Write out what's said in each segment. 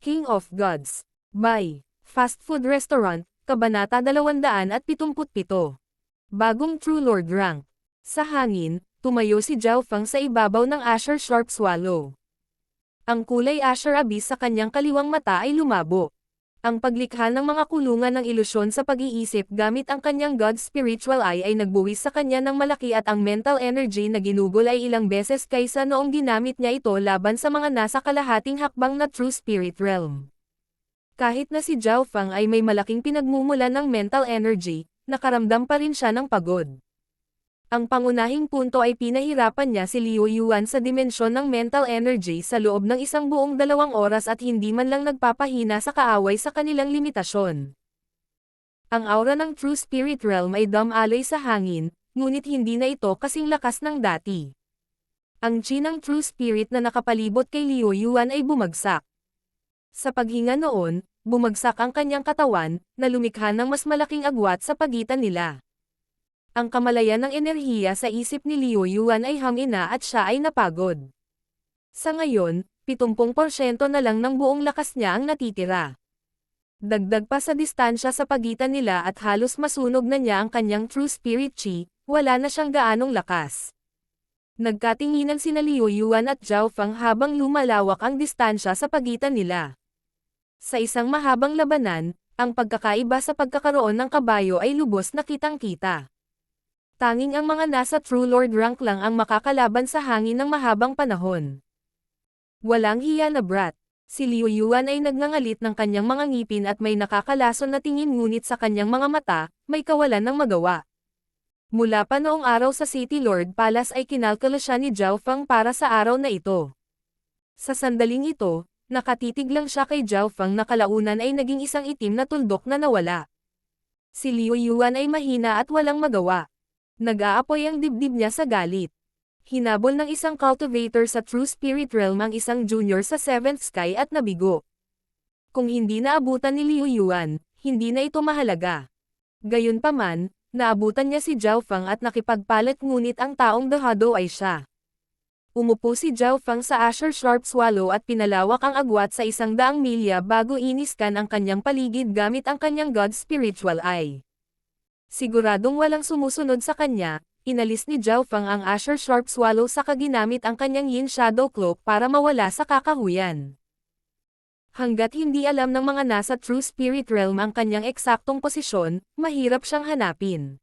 King of Gods. By Fast Food Restaurant, Kabanata 277. Bagong True Lord Rank. Sa hangin, tumayo si Zhao Feng sa ibabaw ng Azure Sharp Swallow. Ang kulay Azure Abyss sa kanyang kaliwang mata ay lumabo. Ang paglikha ng mga kulungan ng ilusyon sa pag-iisip gamit ang kanyang God Spiritual Eye ay nagbuwis sa kanya ng malaki at ang mental energy na ginugol ay ilang beses kaysa noong ginamit niya ito laban sa mga nasa kalahating hakbang na True Spirit Realm. Kahit na si Zhao Feng ay may malaking pinagmumulan ng mental energy, nakaramdam pa rin siya ng pagod. Ang pangunahing punto ay pinahirapan niya si Liu Yuan sa dimensyon ng mental energy sa loob ng isang buong 2 oras at hindi man lang nagpapahina sa kaaway sa kanilang limitasyon. Ang aura ng True Spirit Realm ay dumaloy sa hangin, ngunit hindi na ito kasing lakas ng dati. Ang chi ng True Spirit na nakapalibot kay Liu Yuan ay bumagsak. Sa paghinga noon, bumagsak ang kanyang katawan, na lumikha ng mas malaking agwat sa pagitan nila. Ang kamalayan ng enerhiya sa isip ni Liu Yuan ay hangina at siya ay napagod. Sa ngayon, 70% na lang ng buong lakas niya ang natitira. Dagdag pa sa distansya sa pagitan nila at halos masunog na niya ang kanyang True Spirit Chi, wala na siyang gaanong lakas. Nagkatinginan sina Liu Yuan at Zhao Feng habang lumalawak ang distansya sa pagitan nila. Sa isang mahabang labanan, ang pagkakaiba sa pagkakaroon ng kabayo ay lubos na kitang-kita. Tanging ang mga nasa True Lord rank lang ang makakalaban sa hangin ng mahabang panahon. Walang hiya na brat. Si Liu Yuan ay nagngangalit ng kanyang mga ngipin at may nakakalason na tingin ngunit sa kanyang mga mata, may kawalan ng magawa. Mula pa noong araw sa City Lord Palace ay kinalkula siya ni Zhao Feng para sa araw na ito. Sa sandaling ito, nakatitig lang siya kay Zhao Feng na kalaunan ay naging isang itim na tuldok na nawala. Si Liu Yuan ay mahina at walang magawa. Nag-aapoy ang dibdib niya sa galit. Hinabol ng isang cultivator sa True Spirit Realm ang isang junior sa 7th Sky at nabigo. Kung hindi naabutan ni Liu Yuan, hindi na ito mahalaga. Gayunpaman, naabutan niya si Zhao Feng at nakipagpalit ngunit ang taong dahado ay siya. Umupo si Zhao Feng sa Azure Sharp Swallow at pinalawak ang agwat sa 100 milya bago iniskan ang kanyang paligid gamit ang kanyang God Spiritual Eye. Siguradong walang sumusunod sa kanya, inalis ni Zhao Feng ang Azure Sharp Swallow saka ginamit ang kanyang Yin Shadow Cloak para mawala sa kakahuyan. Hanggat hindi alam ng mga nasa True Spirit Realm ang kanyang eksaktong posisyon, mahirap siyang hanapin.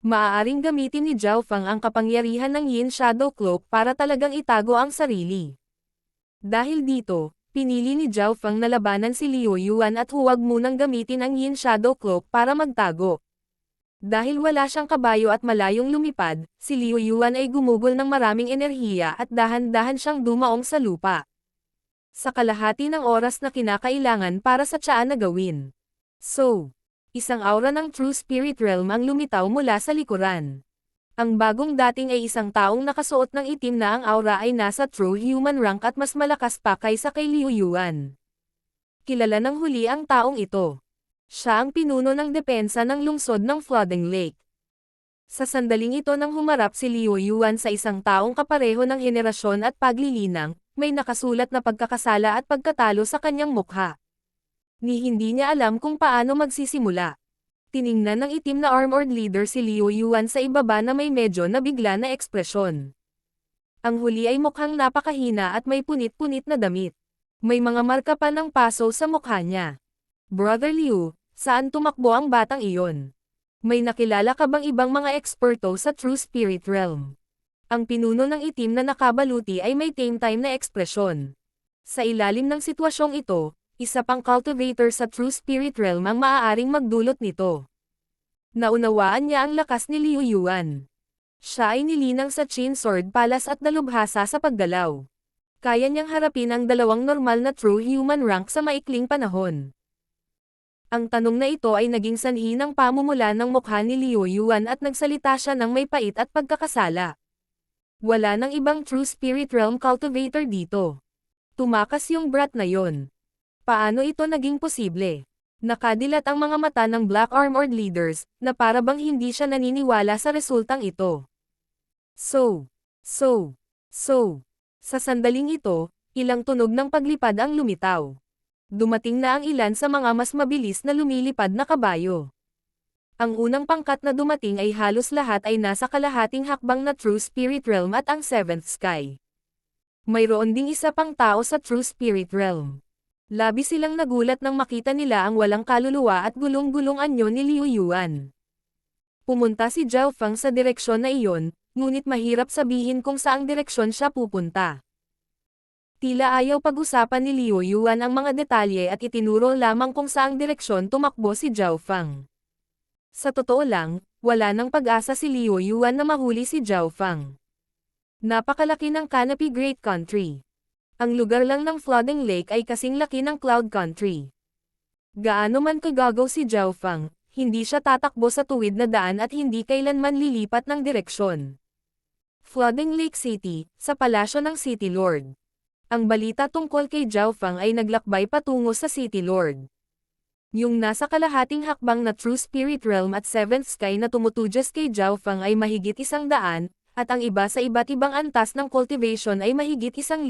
Maaaring gamitin ni Zhao Feng ang kapangyarihan ng Yin Shadow Cloak para talagang itago ang sarili. Dahil dito, pinili ni Zhao Feng na labanan si Liu Yuan at huwag munang gamitin ang Yin Shadow Cloak para magtago. Dahil wala siyang kabayo at malayong lumipad, si Liu Yuan ay gumugol ng maraming enerhiya at dahan-dahan siyang dumaong sa lupa. Sa kalahati ng oras na kinakailangan para sa tiyaan na gawin. So, isang aura ng True Spirit Realm ang lumitaw mula sa likuran. Ang bagong dating ay isang taong nakasuot ng itim na ang aura ay nasa True Human rank at mas malakas pa kaysa kay Liu Yuan. Kilala ng huli ang taong ito. Siya ang pinuno ng depensa ng lungsod ng Flooding Lake. Sa sandaling ito nang humarap si Liu Yuan sa isang taong kapareho ng henerasyon at paglilinang, may nakasulat na pagkakasala at pagkatalo sa kanyang mukha. Hindi niya alam kung paano magsisimula. Tiningnan ng itim na armored leader si Liu Yuan sa ibaba na may medyo nabigla na ekspresyon. Ang huli ay mukhang napakahina at may punit-punit na damit. May mga marka pa ng paso sa mukha niya. Brother Liu, saan tumakbo ang batang iyon? May nakilala ka bang ibang mga eksperto sa True Spirit Realm? Ang pinuno ng itim na nakabaluti ay may tame time na ekspresyon. Sa ilalim ng sitwasyong ito, isa pang cultivator sa True Spirit Realm ang maaaring magdulot nito. Naunawaan niya ang lakas ni Liu Yuan. Siya ay nilinang sa Qin Sword Palace at dalubhasa sa paggalaw. Kaya niyang harapin ang 2 normal na True Human rank sa maikling panahon. Ang tanong na ito ay naging sanhi ng pamumula ng mukha ni Liu Yuan at nagsalita siya ng may pait at pagkakasala. Wala nang ibang True Spirit Realm cultivator dito. Tumakas yung brat na yon. Paano ito naging posible? Nakadilat ang mga mata ng Black Armored Leaders, na para bang hindi siya naniniwala sa resultang ito. Sa sandaling ito, ilang tunog ng paglipad ang lumitaw. dumating na ang ilan sa mga mas mabilis na lumilipad na kabayo. Ang unang pangkat na dumating ay halos lahat ay nasa kalahating hakbang na True Spirit Realm at ang Seventh Sky. Mayroon ding isa pang tao sa True Spirit Realm. Labis silang nagulat nang makita nila ang walang kaluluwa at gulong-gulong anyo ni Liu Yuan. Pumunta si Zhao Feng sa direksyon na iyon, ngunit mahirap sabihin kung saang direksyon siya pupunta. Tila ayaw pag-usapan ni Liu Yuan ang mga detalye at itinuro lamang kung saang direksyon tumakbo si Zhao Feng. Sa totoo lang, wala nang pag-asa si Liu Yuan na mahuli si Zhao Feng. Napakalaki ng Canopy Great Country. Ang lugar lang ng Flooding Lake ay kasing laki ng Cloud Country. Gaano man kagagaw si Zhao Feng, hindi siya tatakbo sa tuwid na daan at hindi kailanman lilipat ng direksyon. Flooding Lake City, sa palasyo ng City Lord. Ang balita tungkol kay Zhao Feng ay naglakbay patungo sa City Lord. Yung nasa kalahating hakbang na True Spirit Realm at Seventh Sky na tumutudyas kay Zhao Feng ay mahigit 100, at ang iba sa iba't ibang antas ng cultivation ay mahigit 1,000.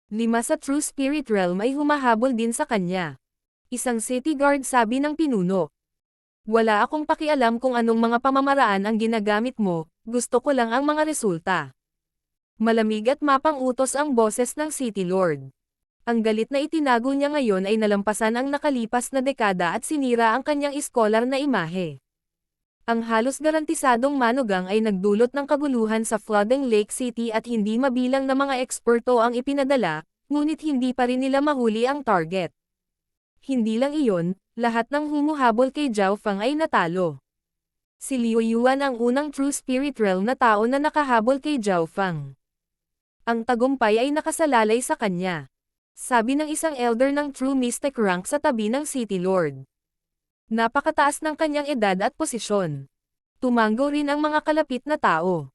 5 sa True Spirit Realm ay humahabol din sa kanya. Isang city guard sabi ng pinuno. Wala akong pakialam kung anong mga pamamaraan ang ginagamit mo, gusto ko lang ang mga resulta. Malamig at mapang-utos ang boses ng City Lord. Ang galit na itinago niya ngayon ay nalampasan ang nakalipas na dekada at sinira ang kanyang iskolar na imahe. Ang halos garantisadong manugang ay nagdulot ng kaguluhan sa Flooding Lake City at hindi mabilang na mga eksperto ang ipinadala, ngunit hindi pa rin nila mahuli ang target. Hindi lang iyon, lahat ng humuhabol kay Zhao Feng ay natalo. Si Liu Yuan ang unang True Spirit Realm na tao na nakahabol kay Zhao Feng. Ang tagumpay ay nakasalalay sa kanya. Sabi ng isang elder ng True Mystic rank sa tabi ng City Lord. Napakataas ng kanyang edad at posisyon. Tumango rin ang mga kalapit na tao.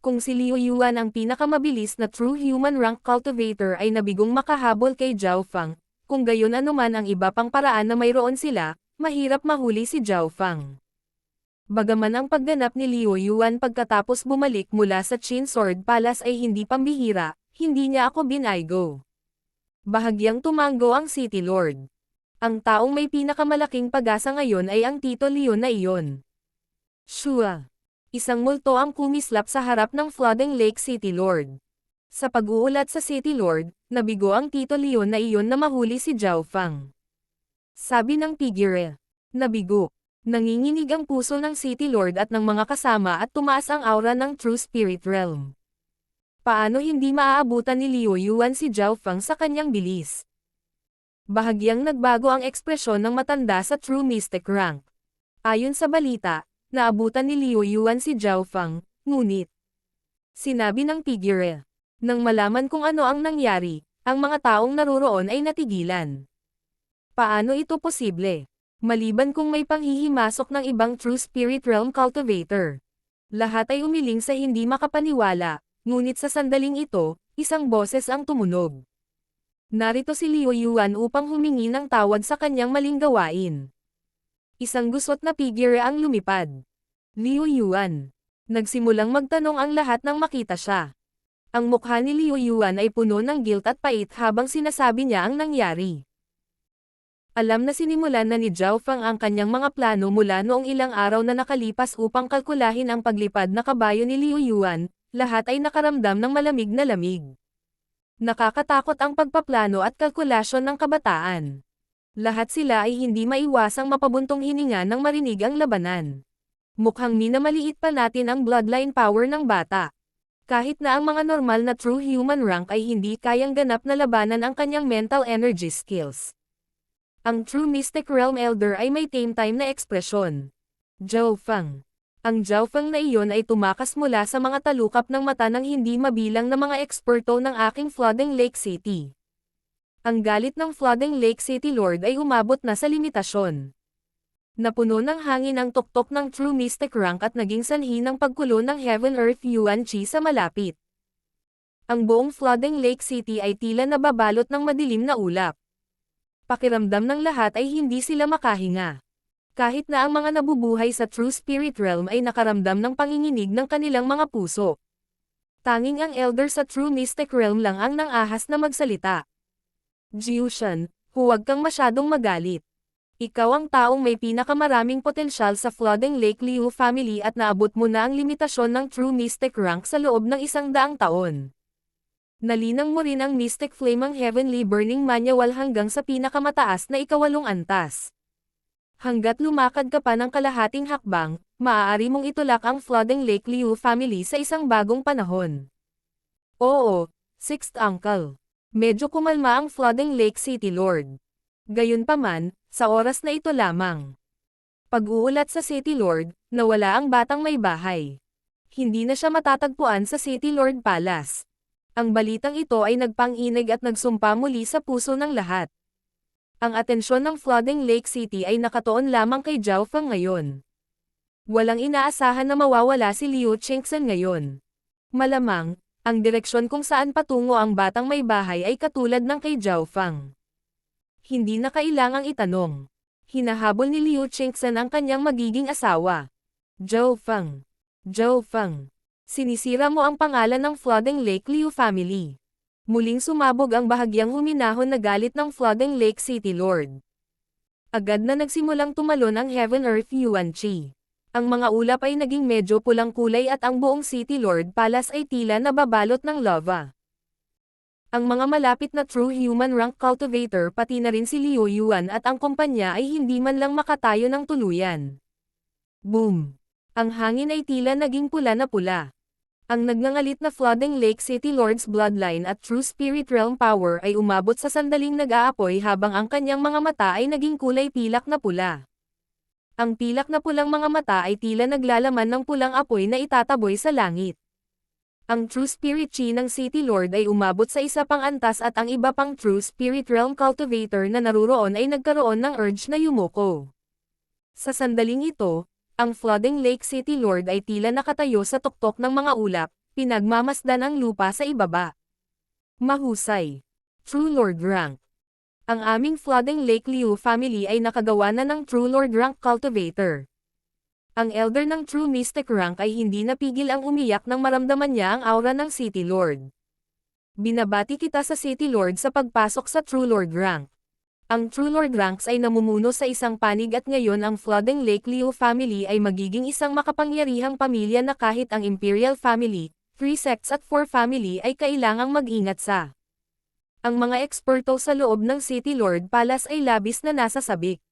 Kung si Liu Yuan ang pinakamabilis na True Human rank cultivator ay nabigong makahabol kay Zhao Feng, kung gayon anuman ang iba pang paraan na mayroon sila, mahirap mahuli si Zhao Feng. Bagaman ang pagganap ni Liu Yuan pagkatapos bumalik mula sa Qin Sword Palace ay hindi pambihira, hindi niya ako binaygo. Bahagyang tumango ang City Lord. Ang taong may pinakamalaking pag-asa ngayon ay ang Tito Leon na iyon. Shua. Isang multo ang kumislap sa harap ng Flooding Lake City Lord. Sa pag-uulat sa City Lord, nabigo ang Tito Leon na iyon na mahuli si Zhao Feng. Sabi ng figure. Nabigo. Nanginginig ang puso ng City Lord at ng mga kasama at tumaas ang aura ng True Spirit Realm. Paano hindi maaabutan ni Liu Yuan si Zhao Feng sa kanyang bilis? Bahagyang nagbago ang ekspresyon ng matanda sa True Mystic rank. Ayon sa balita, naabutan ni Liu Yuan si Zhao Feng, ngunit sinabi ng figure. Nang malaman kung ano ang nangyari, ang mga taong naroroon ay natigilan. Paano ito posible? Maliban kung may panghihimasok ng ibang True Spirit Realm cultivator. Lahat ay umiling sa hindi makapaniwala. Ngunit sa sandaling ito, isang boses ang tumunog. Narito si Liu Yuan upang humingi ng tawad sa kanyang maling gawain. Isang gusot na figure ang lumipad. Liu Yuan. Nagsimulang magtanong ang lahat nang makita siya. Ang mukha ni Liu Yuan ay puno ng guilt at pait habang sinasabi niya ang nangyari. Alam na sinimulan na ni Zhao Feng ang kanyang mga plano mula noong ilang araw na nakalipas upang kalkulahin ang paglipad na kabayo ni Liu Yuan. Lahat ay nakaramdam ng malamig na lamig. Nakakatakot ang pagpaplano at kalkulasyon ng kabataan. Lahat sila ay hindi maiwasang mapabuntong hininga nang marinig ang labanan. Mukhang minamaliit pa natin ang bloodline power ng bata. Kahit na ang mga normal na true human rank ay hindi kayang ganap na labanan ang kanyang mental energy skills. Ang True Mystic Realm Elder ay may tame time na ekspresyon. Zhao Feng. Ang Zhao Feng na iyon ay tumakas mula sa mga talukap ng mata ng hindi mabilang na mga eksperto ng aking Flooding Lake City. Ang galit ng Flooding Lake City Lord ay umabot na sa limitasyon. Napuno ng hangin ang tuktok ng True Mystic rank at naging sanhi ng pagkulo ng Heaven Earth Yuan Chi sa malapit. Ang buong Flooding Lake City ay tila nababalot ng madilim na ulap. Pakiramdam ng lahat ay hindi sila makahinga. Kahit na ang mga nabubuhay sa True Spirit Realm ay nakaramdam ng panginginig ng kanilang mga puso. Tanging ang Elder sa True Mystic Realm lang ang nang-ahas na magsalita. Jiushan, huwag kang masyadong magalit. Ikaw ang taong may pinakamaraming potensyal sa Flooding Lake Liu family at naabot mo na ang limitasyon ng True Mystic rank sa loob ng 100 taon. Nalinang mo rin ang Mystic Flame ang Heavenly Burning Manual hanggang sa pinakamataas na 8 antas. Hanggat lumakad ka pa ng kalahating hakbang, maaari mong itulak ang Flooding Lake Liu family sa isang bagong panahon. Oo, Sixth Uncle. Medyo kumalma ang Flooding Lake City Lord. Gayunpaman, sa oras na ito lamang. Pag-uulat sa City Lord, nawala ang batang may bahay. Hindi na siya matatagpuan sa City Lord Palace. Ang balitang ito ay nagpang-inig at nagsumpa muli sa puso ng lahat. Ang atensyon ng Flooding Lake City ay nakatuon lamang kay Zhao Feng ngayon. Walang inaasahan na mawawala si Liu Chengxen ngayon. Malamang, ang direksyon kung saan patungo ang batang may bahay ay katulad ng kay Zhao Feng. Hindi na kailangang itanong. Hinahabol ni Liu Chengxen ang kanyang magiging asawa. Zhao Feng. Zhao Feng. Sinisira mo ang pangalan ng Flooding Lake Liu family. Muling sumabog ang bahagyang huminahon na galit ng Flooding Lake City Lord. Agad na nagsimulang tumalon ang Heaven Earth Yuan Chi. Ang mga ulap ay naging medyo pulang kulay at ang buong City Lord Palace ay tila nababalot ng lava. Ang mga malapit na True Human Rank Cultivator pati na rin si Liu Yuan at ang kumpanya ay hindi man lang makatayo ng tuluyan. Boom! Ang hangin ay tila naging pula na pula. Ang nagngangalit na Flooding Lake City Lord's Bloodline at True Spirit Realm Power ay umabot sa sandaling nag-aapoy habang ang kanyang mga mata ay naging kulay pilak na pula. Ang pilak na pulang mga mata ay tila naglalaman ng pulang apoy na itataboy sa langit. Ang True Spirit Chi ng City Lord ay umabot sa isa pang antas at ang iba pang True Spirit Realm Cultivator na naruroon ay nagkaroon ng urge na yumuko. Sa sandaling ito, ang Flooding Lake City Lord ay tila nakatayo sa tuktok ng mga ulap, pinagmamasdan ang lupa sa ibaba. Mahusay. True Lord Rank. Ang aming Flooding Lake Liu family ay nakagawa na ng True Lord Rank Cultivator. Ang Elder ng True Mystic Rank ay hindi napigil ang umiyak nang maramdaman niya ang aura ng City Lord. Binabati kita sa City Lord sa pagpasok sa True Lord Rank. Ang True Lord Ranks ay namumuno sa isang panig at ngayon ang Flooding Lake Liu family ay magiging isang makapangyarihang pamilya na kahit ang Imperial Family, 3 sects at 4 family ay kailangang mag-ingat sa. Ang mga eksperto sa loob ng City Lord Palace ay labis na nasa sabik.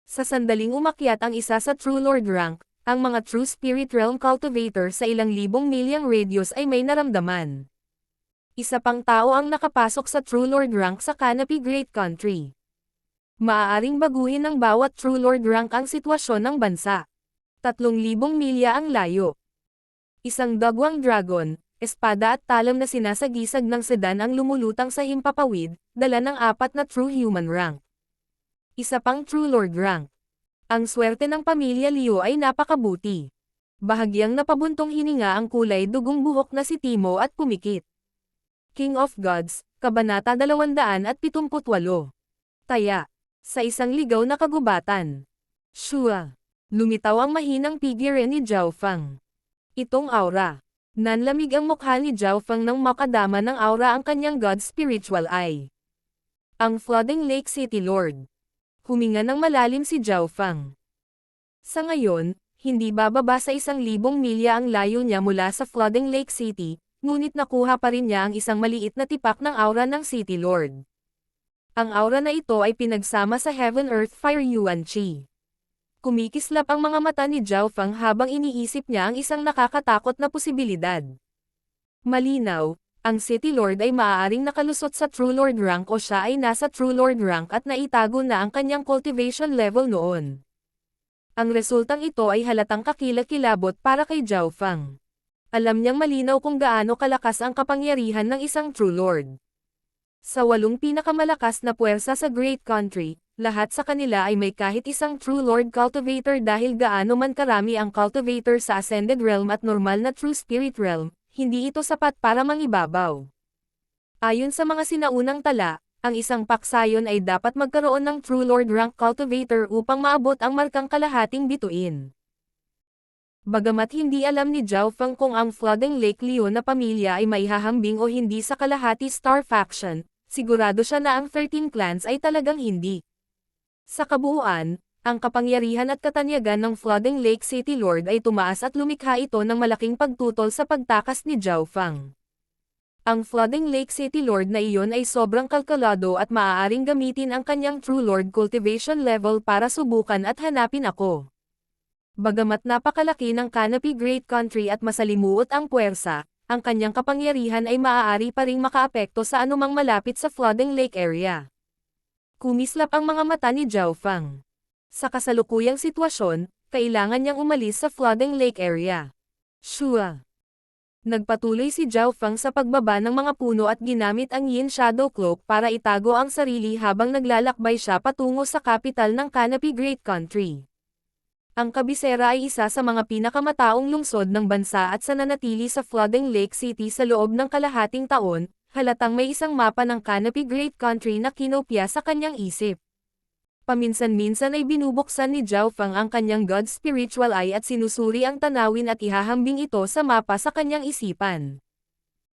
Sa sandaling umakyat ang isa sa True Lord Rank, ang mga True Spirit Realm Cultivator sa ilang libong milyang radius ay may naramdaman. Isa pang tao ang nakapasok sa True Lord Rank sa Canopy Great Country. Maaaring baguhin ng bawat True Lord Rank ang sitwasyon ng bansa. 3,000 milya ang layo. Isang dagwang dragon, espada at talam na sinasagisag ng sedan ang lumulutang sa himpapawid, dala ng 4 na True Human Rank. Isa pang True Lord Rank. Ang swerte ng pamilya Liu ay napakabuti. Bahagyang napabuntong hininga ang kulay dugong buhok na si Timo at pumikit. King of Gods, Kabanata 278. Taya. Sa isang ligaw na kagubatan. Shua. Lumitaw ang mahinang figure ni Zhao Feng. Itong aura. Nanlamig ang mukha ni Zhao Feng nang makadama ng aura ang kanyang God Spiritual Eye. Ang Flooding Lake City Lord. Huminga ng malalim si Zhao Feng. Sa ngayon, hindi bababa sa 1,000 milya ang layo niya mula sa Flooding Lake City, ngunit nakuha pa rin niya ang isang maliit na tipak ng aura ng City Lord. Ang aura na ito ay pinagsama sa Heaven Earth Fire Yuan Chi. Kumikislap ang mga mata ni Zhao Feng habang iniisip niya ang isang nakakatakot na posibilidad. Malinaw, ang City Lord ay maaaring nakalusot sa True Lord Rank o siya ay nasa True Lord Rank at naitago na ang kanyang cultivation level noon. Ang resultang ito ay halatang kakilakilabot para kay Zhao Feng. Alam niyang malinaw kung gaano kalakas ang kapangyarihan ng isang True Lord. Sa 8 pinakamalakas na puwersa sa Great Country, lahat sa kanila ay may kahit isang True Lord Cultivator dahil gaano man karami ang Cultivator sa Ascended Realm at normal na True Spirit Realm, hindi ito sapat para mangibabaw. Ayon sa mga sinaunang tala, ang isang paksayon ay dapat magkaroon ng True Lord Rank Cultivator upang maabot ang markang kalahating bituin. Bagamat hindi alam ni Zhao Feng kung ang Flooding Lake Liu na pamilya ay maihahambing o hindi sa kalahati Star Faction, sigurado siya na ang 13 clans ay talagang hindi. Sa kabuuan, ang kapangyarihan at katanyagan ng Flooding Lake City Lord ay tumaas at lumikha ito ng malaking pagtutol sa pagtakas ni Zhao Fang. Ang Flooding Lake City Lord na iyon ay sobrang kalkulado at maaaring gamitin ang kanyang True Lord cultivation level para subukan at hanapin ako. Bagamat napakalaki ng Canopy Great Country at masalimuot ang puwersa, ang kanyang kapangyarihan ay maaari pa ring makaapekto sa anumang malapit sa Flooding Lake area. Kumislap ang mga mata ni Zhao Fang. Sa kasalukuyang sitwasyon, kailangan niyang umalis sa Flooding Lake area. Shua. Nagpatuloy si Zhao Fang sa pagbaba ng mga puno at ginamit ang Yin Shadow Cloak para itago ang sarili habang naglalakbay siya patungo sa kapital ng Canopy Great Country. Ang Kabisera ay isa sa mga pinakamataong lungsod ng bansa at sa nanatili sa Flooding Lake City sa loob ng kalahating taon, halatang may isang mapa ng Canopy Great Country na kinopya sa kanyang isip. Paminsan-minsan ay binubuksan ni Zhao Fang ang kanyang God Spiritual Eye at sinusuri ang tanawin at ihahambing ito sa mapa sa kanyang isipan.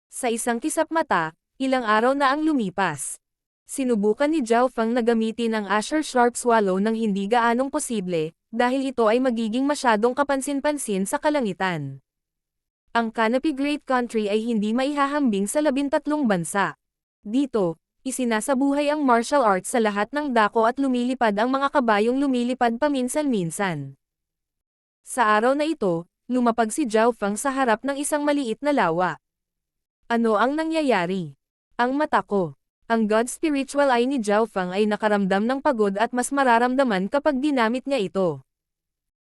Sa isang kisap mata, ilang araw na ang lumipas. Sinubukan ni Zhao Fang na gamitin ang Azure Sharp Swallow nang hindi gaanong posible, dahil ito ay magiging masyadong kapansin-pansin sa kalangitan. Ang Canopy Great Country ay hindi maihahambing sa 13 bansa. Dito, isinasabuhay ang martial arts sa lahat ng dako at lumilipad ang mga kabayong lumilipad paminsan-minsan. Sa araw na ito, lumapag si Zhao Fang sa harap ng isang maliit na lawa. Ano ang nangyayari? Ang mata ko. Ang God Spiritual Eye ni Zhao Fang ay nakaramdam ng pagod at mas mararamdaman kapag ginamit niya ito.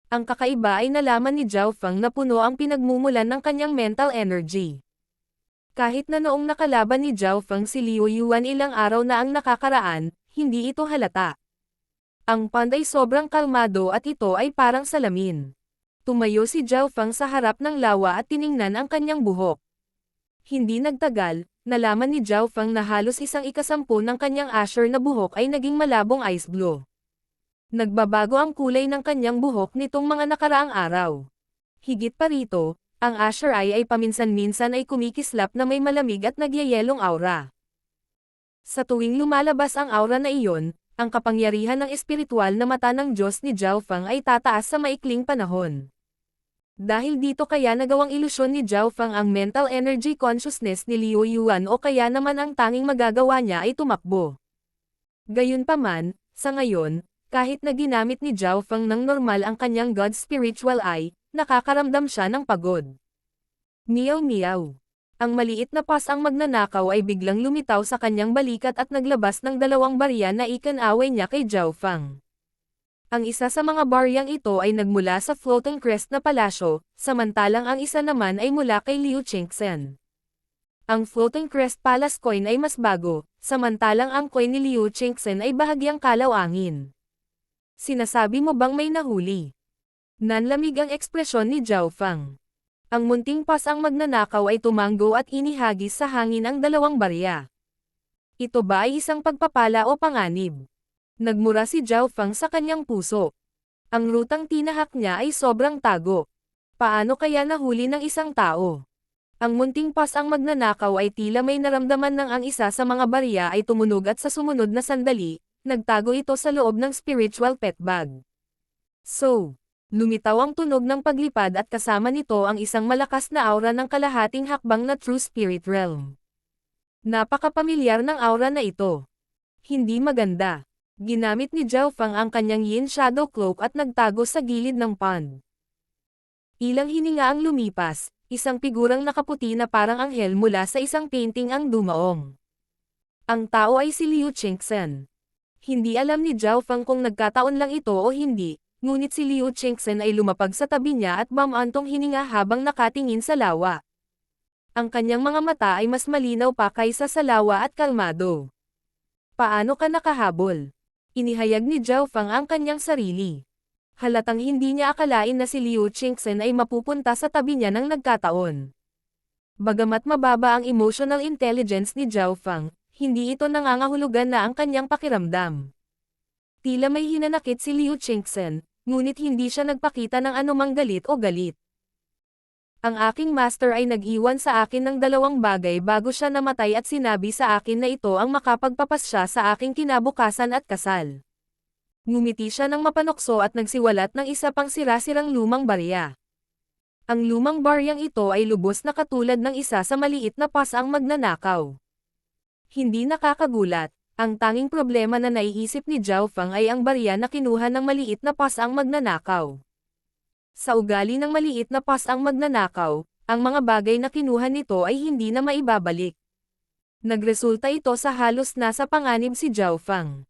Ang kakaiba ay nalaman ni Zhao Fang na puno ang pinagmumulan ng kanyang mental energy. Kahit na noong nakalaban ni Zhao Fang si Liu Yuan ilang araw na ang nakakaraan, hindi ito halata. Ang pond ay sobrang kalmado at ito ay parang salamin. Tumayo si Zhao Fang sa harap ng lawa at tiningnan ang kanyang buhok. Hindi nagtagal, nalaman ni Zhao Fang na halos 1/10 ng kanyang azure na buhok ay naging malabong ice blue. Nagbabago ang kulay ng kanyang buhok nitong mga nakaraang araw. Higit pa rito, ang Azure Eye ay paminsan-minsan ay kumikislap na may malamig at nagyayelong aura. Sa tuwing lumalabas ang aura na iyon, ang kapangyarihan ng espiritual na mata ng Diyos ni Zhao Fang ay tataas sa maikling panahon. Dahil dito kaya nagawang ilusyon ni Zhao Fang ang mental energy consciousness ni Liu Yuan o kaya naman ang tanging magagawa niya ay tumakbo. Gayunpaman, sa ngayon, kahit na ginamit ni Zhao Fang ng normal ang kanyang God Spiritual Eye, nakakaramdam siya ng pagod. Meow meow. Ang maliit na pas ang magnanakaw ay biglang lumitaw sa kanyang balikat at naglabas ng 2 barya na ikan-away niya kay Zhao Fang. Ang isa sa mga baryang ito ay nagmula sa Floating Crest na palasyo, samantalang ang isa naman ay mula kay Liu Qingxen. Ang Floating Crest Palace coin ay mas bago, samantalang ang coin ni Liu Qingxen ay bahagyang kalaw-angin. Sinasabi mo bang may nahuli? Nanlamig ang ekspresyon ni Zhao Fang. Ang munting pas ang magnanakaw ay tumanggo at inihagis sa hangin ang 2 barya. Ito ba ay isang pagpapala o panganib? Nagmura si Zhao Fang sa kanyang puso. Ang rutang tinahak niya ay sobrang tago. Paano kaya nahuli ng isang tao? Ang munting pas ang magnanakaw ay tila may naramdaman ng ang isa sa mga barya ay tumunog at sa sumunod na sandali, nagtago ito sa loob ng spiritual pet bag. So, lumitaw ang tunog ng paglipad at kasama nito ang isang malakas na aura ng kalahating hakbang na True Spirit Realm. Napakapamilyar ng aura na ito. Hindi maganda. Ginamit ni Zhao Fang ang kanyang Yin Shadow Cloak at nagtago sa gilid ng pond. Ilang hininga ang lumipas, isang figurang nakaputi na parang anghel mula sa isang painting ang dumaong. Ang tao ay si Liu Qingxen. Hindi alam ni Zhao Fang kung nagkataon lang ito o hindi. Ngunit si Liu Qingxen ay lumapag sa tabi niya at bumantong hininga habang nakatingin sa lawa. Ang kanyang mga mata ay mas malinaw pa kaysa sa lawa at kalmado. Paano ka nakahabol? Inihayag ni Zhao Fang ang kanyang sarili. Halatang hindi niya akalain na si Liu Qingxen ay mapupunta sa tabi niya ng nagkataon. Bagamat mababa ang emotional intelligence ni Zhao Fang, hindi ito nangangahulugan na ang kanyang pakiramdam. Tila may hinanakit si Liu Qingxen, ngunit hindi siya nagpakita ng anumang galit o galit. Ang aking master ay nag-iwan sa akin ng 2 bagay bago siya namatay at sinabi sa akin na ito ang makapagpapasya sa aking kinabukasan at kasal. Ngumiti siya ng mapanokso at nagsiwalat ng isa pang sira-sirang lumang barya. Ang lumang baryang ito ay lubos na katulad ng isa sa maliit na pasang magnanakaw. Hindi nakakagulat, ang tanging problema na naiisip ni Zhao Feng ay ang barya na kinuha ng maliit na pasang magnanakaw. Sa ugali ng maliit na pasang magnanakaw, ang mga bagay na kinuha nito ay hindi na maibabalik. Nagresulta ito sa halos nasa panganib si Zhao Feng.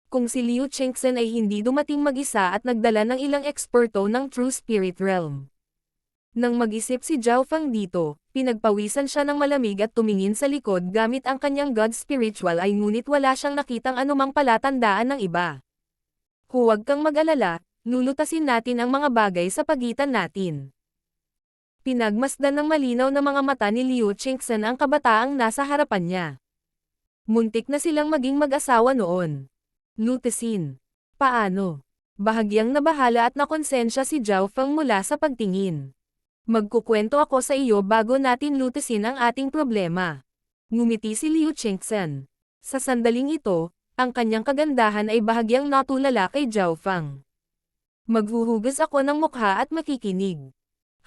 Kung si Liu Chengxen ay hindi dumating mag-isa at nagdala ng ilang eksperto ng True Spirit Realm. Nang mag-isip si Zhao Feng dito, pinagpawisan siya ng malamig at tumingin sa likod gamit ang kanyang God Spiritual ay ngunit wala siyang nakitang anumang palatandaan ng iba. Huwag kang mag-alala, lulutasin natin ang mga bagay sa pagitan natin. Pinagmasdan ng malinaw na mga mata ni Liu Chengxen ang kabataang nasa harapan niya. Muntik na silang maging mag-asawa noon. Lutasin. Paano? Bahagyang nabahala at nakonsensya si Zhao Feng mula sa pagtingin. Magkukwento ako sa iyo bago natin lutasin ang ating problema. Ngumiti si Liu Chengxen. Sa sandaling ito, ang kanyang kagandahan ay bahagyang natulala kay Zhao Feng. Maghuhugas ako ng mukha at makikinig.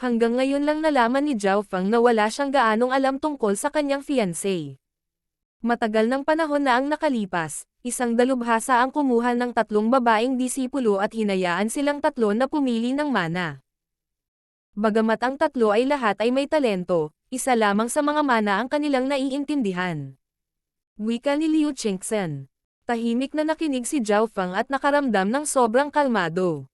Hanggang ngayon lang nalaman ni Zhao Feng na wala siyang gaanong alam tungkol sa kanyang fiancé. Matagal ng panahon na ang nakalipas, isang dalubhasa ang kumuha ng 3 babaeng disipulo at hinayaan silang 3 na pumili ng mana. Bagamat ang 3 ay lahat ay may talento, isa lamang sa mga mana ang kanilang naiintindihan. Wika ni Liu Chengxen. Tahimik na nakinig si Zhao Feng at nakaramdam ng sobrang kalmado.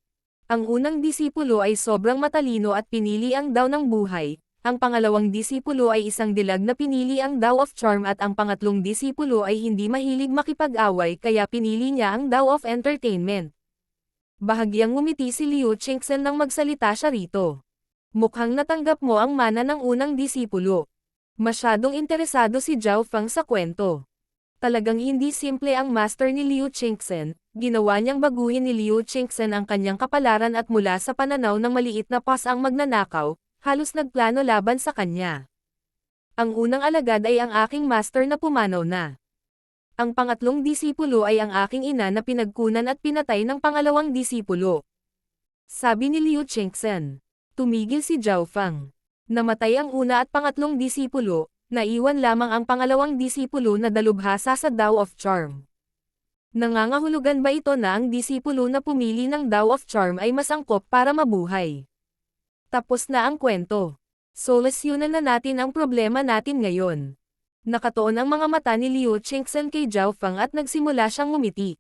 Ang unang disipulo ay sobrang matalino at pinili ang Dao ng buhay, ang pangalawang disipulo ay isang dilag na pinili ang Dao of Charm at ang pangatlong disipulo ay hindi mahilig makipag-away kaya pinili niya ang Dao of Entertainment. Bahagyang ngumiti si Liu Chengxen nang magsalita siya rito. Mukhang natanggap mo ang mana ng unang disipulo. Masyadong interesado si Zhao Feng sa kwento. Talagang hindi simple ang master ni Liu Chengxen, ginawa niyang baguhin ni Liu Chengxen ang kanyang kapalaran at mula sa pananaw ng maliit na pasang magnanakaw, halos nagplano laban sa kanya. Ang unang alagad ay ang aking master na pumanaw na. Ang pangatlong disipulo ay ang aking ina na pinagkunan at pinatay ng pangalawang disipulo. Sabi ni Liu Chengxen. Tumigil si Zhao Feng. Namatay ang una at pangatlong disipulo, naiwan lamang ang pangalawang disipulo na dalubhasa sa Dao of Charm. Nangangahulugan ba ito na ang disipulo na pumili ng Dao of Charm ay mas angkop para mabuhay? Tapos na ang kwento. Solusyonan na natin ang problema natin ngayon. Nakatuon ang mga mata ni Liu Chengxen kay Zhao Feng at nagsimula siyang ngumiti.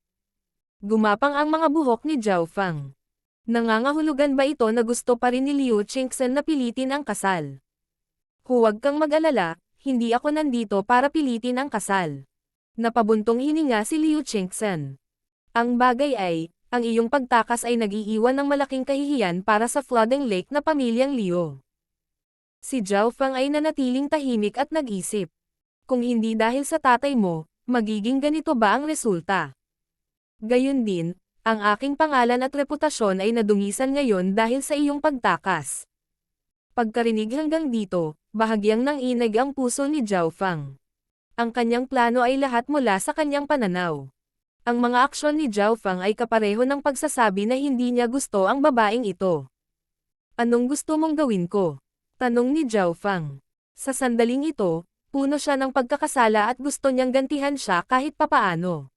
Gumapang ang mga buhok ni Zhao Feng. Nangangahulugan ba ito na gusto pa rin ni Liu Chengxen na pilitin ang kasal? Huwag kang mag-alala, hindi ako nandito para pilitin ang kasal. Napabuntong hininga si Liu Chengxen. Ang bagay ay, ang iyong pagtakas ay nag-iiwan ng malaking kahihiyan para sa Flooding Lake na pamilyang Liu. Si Zhao Feng ay nanatiling tahimik at nag-isip. Kung hindi dahil sa tatay mo, magiging ganito ba ang resulta? Gayun din, ang aking pangalan at reputasyon ay nadungisan ngayon dahil sa iyong pagtakas. Pagkarinig hanggang dito, bahagyang nanginig ang puso ni Zhao Feng. Ang kanyang plano ay lahat mula sa kanyang pananaw. Ang mga aksyon ni Zhao Feng ay kapareho ng pagsasabi na hindi niya gusto ang babaeng ito. Anong gusto mong gawin ko? Tanong ni Zhao Feng. Sa sandaling ito, puno siya ng pagkakasala at gusto niyang gantihan siya kahit papaano.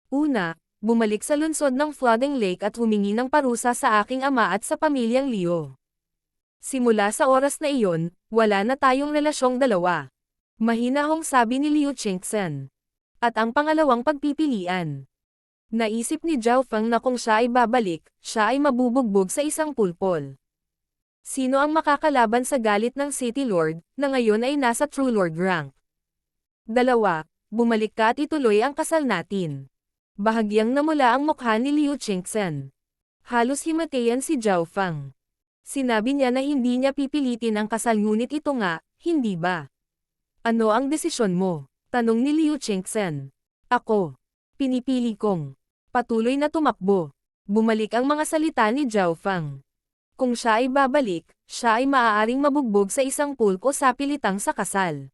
Una, bumalik sa lungsod ng Flooding Lake at humingi ng parusa sa aking ama at sa pamilyang Liu. Simula sa oras na iyon, wala na tayong relasyong dalawa. Mahinahong sabi ni Liu Chengxen. At ang pangalawang pagpipilian. Naisip ni Zhao Feng na kung siya ay babalik, siya ay mabubugbog sa isang pulpol. Sino ang makakalaban sa galit ng City Lord, na ngayon ay nasa True Lord rank? 2. Bumalik ka at ituloy ang kasal natin. Bahagyang namula ang mukha ni Liu Chengxen. Halos himatayan si Zhao Feng. Sinabi niya na hindi niya pipilitin ang kasal ngunit ito nga, hindi ba? Ano ang desisyon mo? Tanong ni Liu Chengxen. Ako. Pinipili kong. Patuloy na tumakbo. Bumalik ang mga salita ni Zhao Feng. Kung siya ay babalik, siya ay maaaring mabugbog sa isang pulp o sapilitang sa kasal.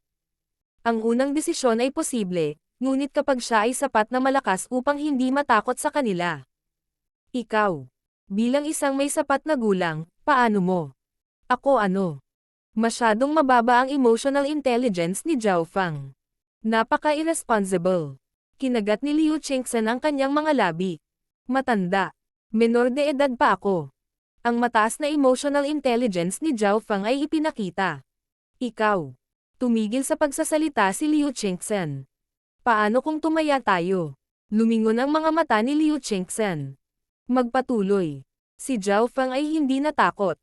Ang unang desisyon ay posible, ngunit kapag siya ay sapat na malakas upang hindi matakot sa kanila. Ikaw, bilang isang may sapat na gulang, paano mo? Ako ano? Masyadong mababa ang emotional intelligence ni Zhao Fang. Napaka-irresponsible. Kinagat ni Liu Chengxen ang kanyang mga labi. Matanda. Menor de edad pa ako. Ang mataas na emotional intelligence ni Zhao Fang ay ipinakita. Ikaw. Tumigil sa pagsasalita si Liu Chengxen. Paano kung tumaya tayo? Lumingon ang mga mata ni Liu Chengxen. Magpatuloy. Si Zhao Fang ay hindi natakot.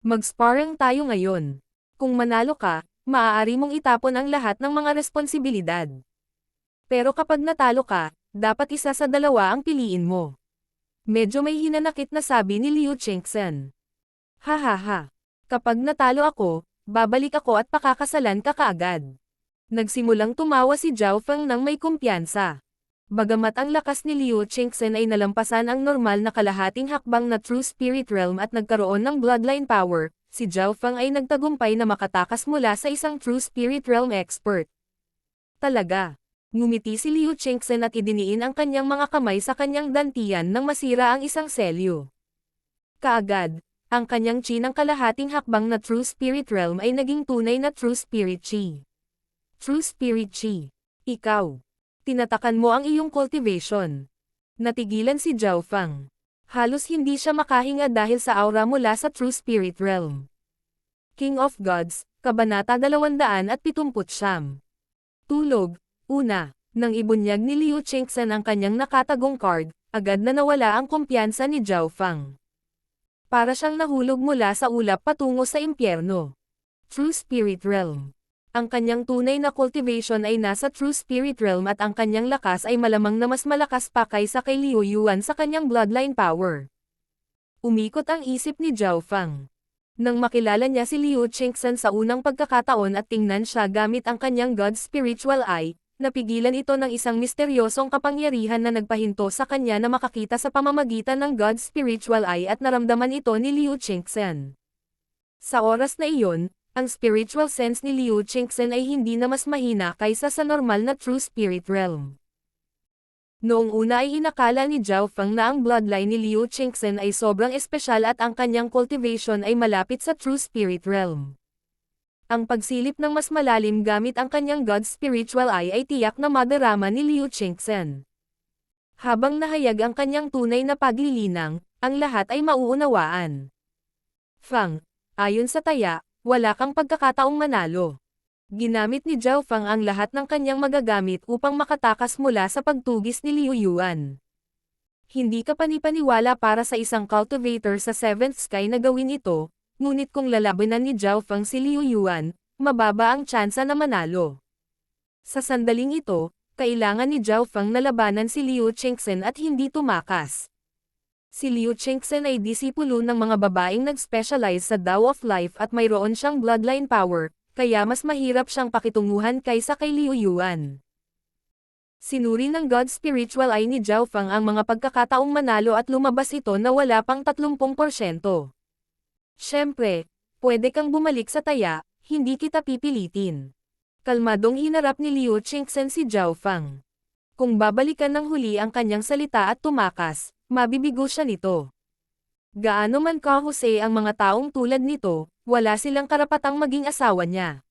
Mag-sparring tayo ngayon. Kung manalo ka, maaari mong itapon ang lahat ng mga responsibilidad. Pero kapag natalo ka, dapat isa sa dalawa ang piliin mo. Medyo may hinanakit na sabi ni Liu Chengxen. Hahaha. Kapag natalo ako, babalik ako at pakakasalan ka kaagad. Nagsimulang tumawa si Zhao Feng nang may kumpiyansa. Bagamat ang lakas ni Liu Chengxen ay nalampasan ang normal na kalahating hakbang na True Spirit Realm at nagkaroon ng bloodline power, si Zhao Feng ay nagtagumpay na makatakas mula sa isang True Spirit Realm expert. Talaga. Ngumiti si Liu Chengxen at idiniin ang kanyang mga kamay sa kanyang dantian nang masira ang isang selyo. Kaagad, ang kanyang chi ng kalahating hakbang na True Spirit Realm ay naging tunay na True Spirit Chi. True Spirit Chi. Ikaw. Tinatakan mo ang iyong cultivation. Natigilan si Zhao Fang. Halos hindi siya makahinga dahil sa aura mula sa True Spirit Realm. King of Gods, Kabanata 279. Tulog. Una, nang ibunyag ni Liu Chengxen ang kanyang nakatagong card, agad na nawala ang kumpiyansa ni Zhao Fang. Para siyang nahulog mula sa ulap patungo sa impyerno. True Spirit Realm. Ang kanyang tunay na cultivation ay nasa True Spirit Realm at ang kanyang lakas ay malamang na mas malakas pa kaysa kay Liu Yuan sa kanyang bloodline power. Umikot ang isip ni Zhao Fang. Nang makilala niya si Liu Chengxen sa unang pagkakataon at tingnan siya gamit ang kanyang God Spiritual Eye, napigilan ito ng isang misteryosong kapangyarihan na nagpahinto sa kanya na makakita sa pamamagitan ng God Spiritual Eye at naramdaman ito ni Liu Chengxen. Sa oras na iyon, ang spiritual sense ni Liu Chengxen ay hindi na mas mahina kaysa sa normal na True Spirit Realm. Noong una ay inakala ni Zhao Fang na ang bloodline ni Liu Chengxen ay sobrang espesyal at ang kanyang cultivation ay malapit sa True Spirit Realm. Ang pagsilip ng mas malalim gamit ang kanyang God Spiritual Eye ay tiyak na madarama ni Liu Chengxen. Habang nahayag ang kanyang tunay na paglilinang, ang lahat ay mauunawaan. Fang, ayon sa taya, wala kang pagkakataong manalo. Ginamit ni Zhao Fang ang lahat ng kanyang magagamit upang makatakas mula sa pagtugis ni Liu Yuan. Hindi ka panipaniwala para sa isang cultivator sa 7th Sky na gawin ito, ngunit kung lalabanan ni Zhao Fang si Liu Yuan, mababa ang tsansa na manalo. Sa sandaling ito, kailangan ni Zhao Fang na labanan si Liu Chengxen at hindi tumakas. Si Liu Chengxen ay disipulo ng mga babaeng nag-specialize sa Tao of Life at mayroon siyang bloodline power, kaya mas mahirap siyang pakitunguhan kaysa kay Liu Yuan. Sinuri ng God Spiritual Eye ni Zhao Fang ang mga pagkakataong manalo at lumabas ito na wala pang 30%. Siyempre, pwede kang bumalik sa taya, hindi kita pipilitin. Kalmadong hinarap ni Liu Chengxen si Zhao Fang. Kung babalikan ng huli ang kanyang salita at tumakas, mabibigo siya nito. Gaano man kahusay ang mga taong tulad nito, wala silang karapatang maging asawa niya.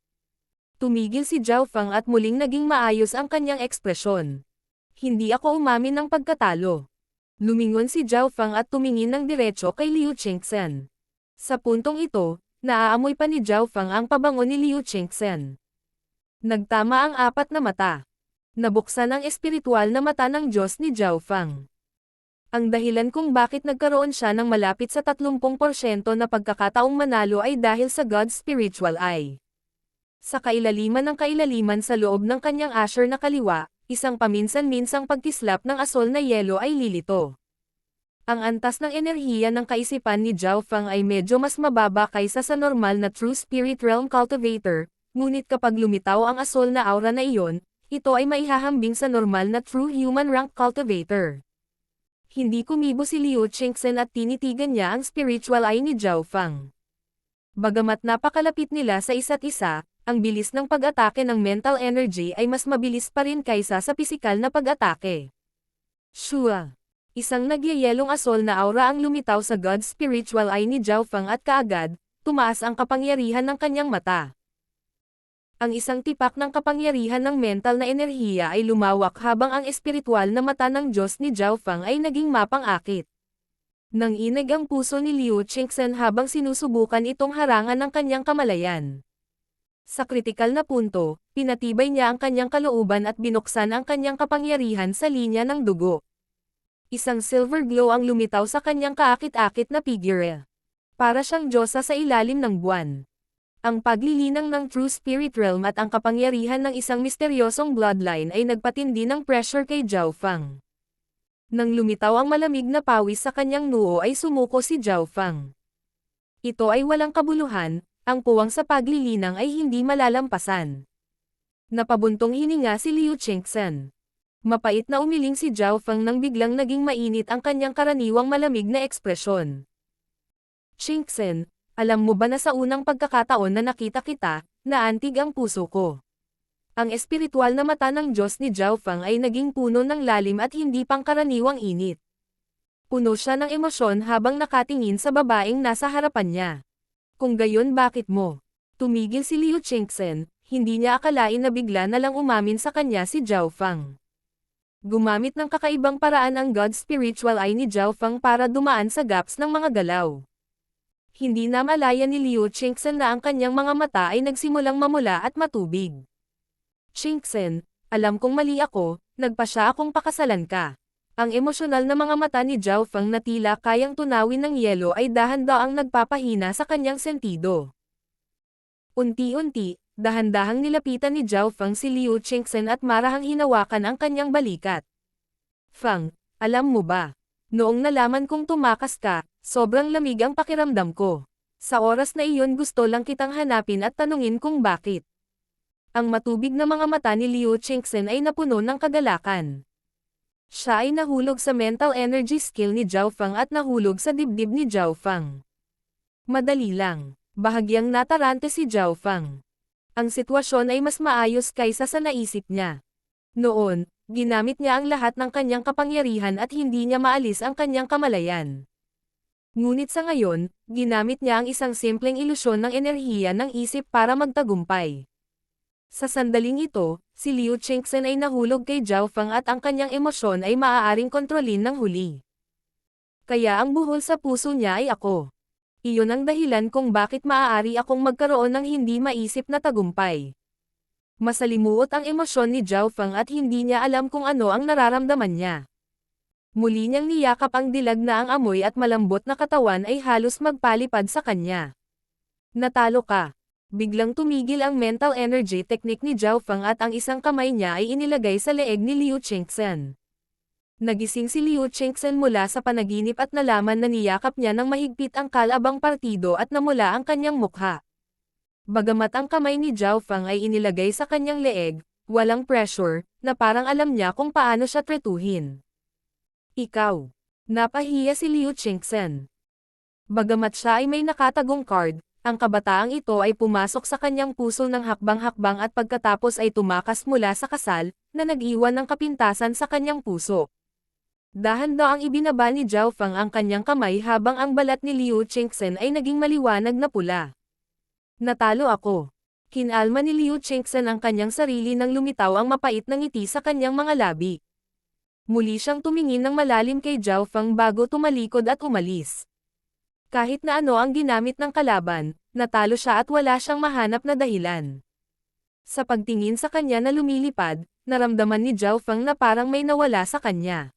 Tumigil si Zhao Fang at muling naging maayos ang kanyang ekspresyon. Hindi ako umamin ng pagkatalo. Lumingon si Zhao Fang at tumingin ng diretso kay Liu Chengxen. Sa puntong ito, naaamoy pa ni Zhao Fang ang pabango ni Liu Chengxen. Nagtama ang apat na mata. Nabuksan ang espiritual na mata ng Diyos ni Zhao Fang. Ang dahilan kung bakit nagkaroon siya ng malapit sa 30% na pagkakataong manalo ay dahil sa God's Spiritual Eye. Sa kailaliman ng kailaliman sa loob ng kanyang asher na kaliwa, isang paminsan-minsang pagkislap ng asol na yelo ay lilito. Ang antas ng enerhiya ng kaisipan ni Zhao Fang ay medyo mas mababa kaysa sa normal na True Spirit Realm Cultivator, ngunit kapag lumitaw ang asol na aura na iyon, ito ay maihahambing sa normal na True Human Rank Cultivator. hindi kumibo si Liu Qingxen at tinitigan niya ang spiritual eye ni Zhao Fang. Bagamat napakalapit nila sa isa't isa, ang bilis ng pag-atake ng mental energy ay mas mabilis pa rin kaysa sa pisikal na pag-atake. Shua! Isang nagyayelong asol na aura ang lumitaw sa God's spiritual eye ni Zhao Fang at kaagad, tumaas ang kapangyarihan ng kanyang mata. Ang isang tipak ng kapangyarihan ng mental na enerhiya ay lumawak habang ang espiritual na mata ng Diyos ni Zhao Fang ay naging mapang-akit. Nanginig ang puso ni Liu Qingxen habang sinusubukan itong harangan ng kanyang kamalayan. Sa kritikal na punto, pinatibay niya ang kanyang kalooban at binuksan ang kanyang kapangyarihan sa linya ng dugo. Isang silver glow ang lumitaw sa kanyang kaakit-akit na figure. Para siyang diyosa sa ilalim ng buwan. Ang paglilinang ng True Spirit Realm at ang kapangyarihan ng isang misteryosong bloodline ay nagpatindi ng pressure kay Zhao Fang. Nang lumitaw ang malamig na pawis sa kanyang noo ay sumuko si Zhao Fang. Ito ay walang kabuluhan, ang puwang sa paglilinang ay hindi malalampasan. Napabuntong hininga si Liu Qingxen. Mapait na umiling si Zhao Fang nang biglang naging mainit ang kanyang karaniwang malamig na ekspresyon. Qingxen, alam mo ba na sa unang pagkakataon na nakita kita, naantig ang puso ko. Ang espiritual na mata ng Diyos ni Zhao Fang ay naging puno ng lalim at hindi pangkaraniwang init. Puno siya ng emosyon habang nakatingin sa babaeng nasa harapan niya. Kung gayon bakit mo? Tumigil si Liu Qingxen, hindi niya akalain na bigla na lang umamin sa kanya si Zhao Fang. Gumamit ng kakaibang paraan ang God's spiritual eye ni Zhao Fang para dumaan sa gaps ng mga galaw. Hindi na malaya ni Liu Qingxen na ang kanyang mga mata ay nagsimulang mamula at matubig. Qingxen, alam kong mali ako, nagpasya akong pakasalan ka. Ang emosyonal na mga mata ni Zhao Fang na tila kayang tunawin ng yelo ay dahan-daang nagpapahina sa kanyang sentido. Unti-unti, dahan-dahang nilapitan ni Zhao Fang si Liu Qingxen at marahang hinawakan ang kanyang balikat. Fang, alam mo ba? Noong nalaman kong tumakas ka, sobrang lamig ang pakiramdam ko. Sa oras na iyon gusto lang kitang hanapin at tanungin kung bakit. Ang matubig na mga mata ni Liu Qingxen ay napuno ng kagalakan. Siya ay nahulog sa mental energy skill ni Zhao Fang at nahulog sa dibdib ni Zhao Fang. Madali lang, bahagyang natarante si Zhao Fang. Ang sitwasyon ay mas maayos kaysa sa naisip niya. Noon, ginamit niya ang lahat ng kanyang kapangyarihan at hindi niya maalis ang kanyang kamalayan. Ngunit sa ngayon, ginamit niya ang isang simpleng ilusyon ng enerhiya ng isip para magtagumpay. Sa sandaling ito, si Liu Qingxen ay nahulog kay Zhao Fang at ang kanyang emosyon ay maaaring kontrolin ng huli. Kaya ang buhol sa puso niya ay ako. Iyon ang dahilan kung bakit maaari akong magkaroon ng hindi maisip na tagumpay. Masalimuot ang emosyon ni Zhao Fang at hindi niya alam kung ano ang nararamdaman niya. Muli niyang niyakap ang dilag na ang amoy at malambot na katawan ay halos magpalipad sa kanya. Natalo ka. Biglang tumigil ang mental energy technique ni Zhao Fang at ang isang kamay niya ay inilagay sa leeg ni Liu Qingxen. Nagising si Liu Qingxen mula sa panaginip at nalaman na niyakap niya ng mahigpit ang kalabang partido at namula ang kanyang mukha. Bagamat ang kamay ni Zhao Fang ay inilagay sa kanyang leeg, walang pressure, na parang alam niya kung paano siya tretuhin. Ikaw. Napahiya si Liu Qingxen. Bagamat siya ay may nakatagong card, ang kabataang ito ay pumasok sa kanyang puso ng hakbang-hakbang at pagkatapos ay tumakas mula sa kasal, na nag-iwan ng kapintasan sa kanyang puso. Dahan-daang ibinaba ni Zhao Fang ang kanyang kamay habang ang balat ni Liu Qingxen ay naging maliwanag na pula. Natalo ako. Kinalma ni Liu Qingxen ang kanyang sarili nang lumitaw ang mapait na ngiti sa kanyang mga labi. Muli siyang tumingin ng malalim kay Zhao Fang bago tumalikod at umalis. Kahit na ano ang ginamit ng kalaban, natalo siya at wala siyang mahanap na dahilan. Sa pagtingin sa kanya na lumilipad, naramdaman ni Zhao Fang na parang may nawala sa kanya.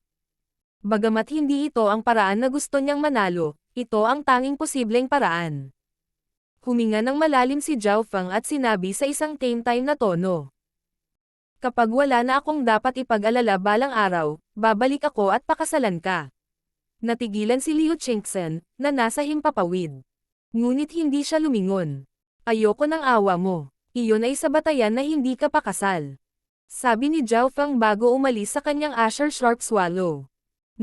Bagamat hindi ito ang paraan na gusto niyang manalo, ito ang tanging posibleng paraan. Huminga ng malalim si Zhao Fang at sinabi sa isang tame-time na tono. Kapag wala na akong dapat ipag-alala balang araw, babalik ako at pakasalan ka. Natigilan si Liu Qingxen, na nasa himpapawid. Ngunit hindi siya lumingon. Ayoko ng awa mo. Iyon ay sa batayan na hindi ka pakasal. Sabi ni Zhao Fang bago umalis sa kanyang Asher Sharp Swallow.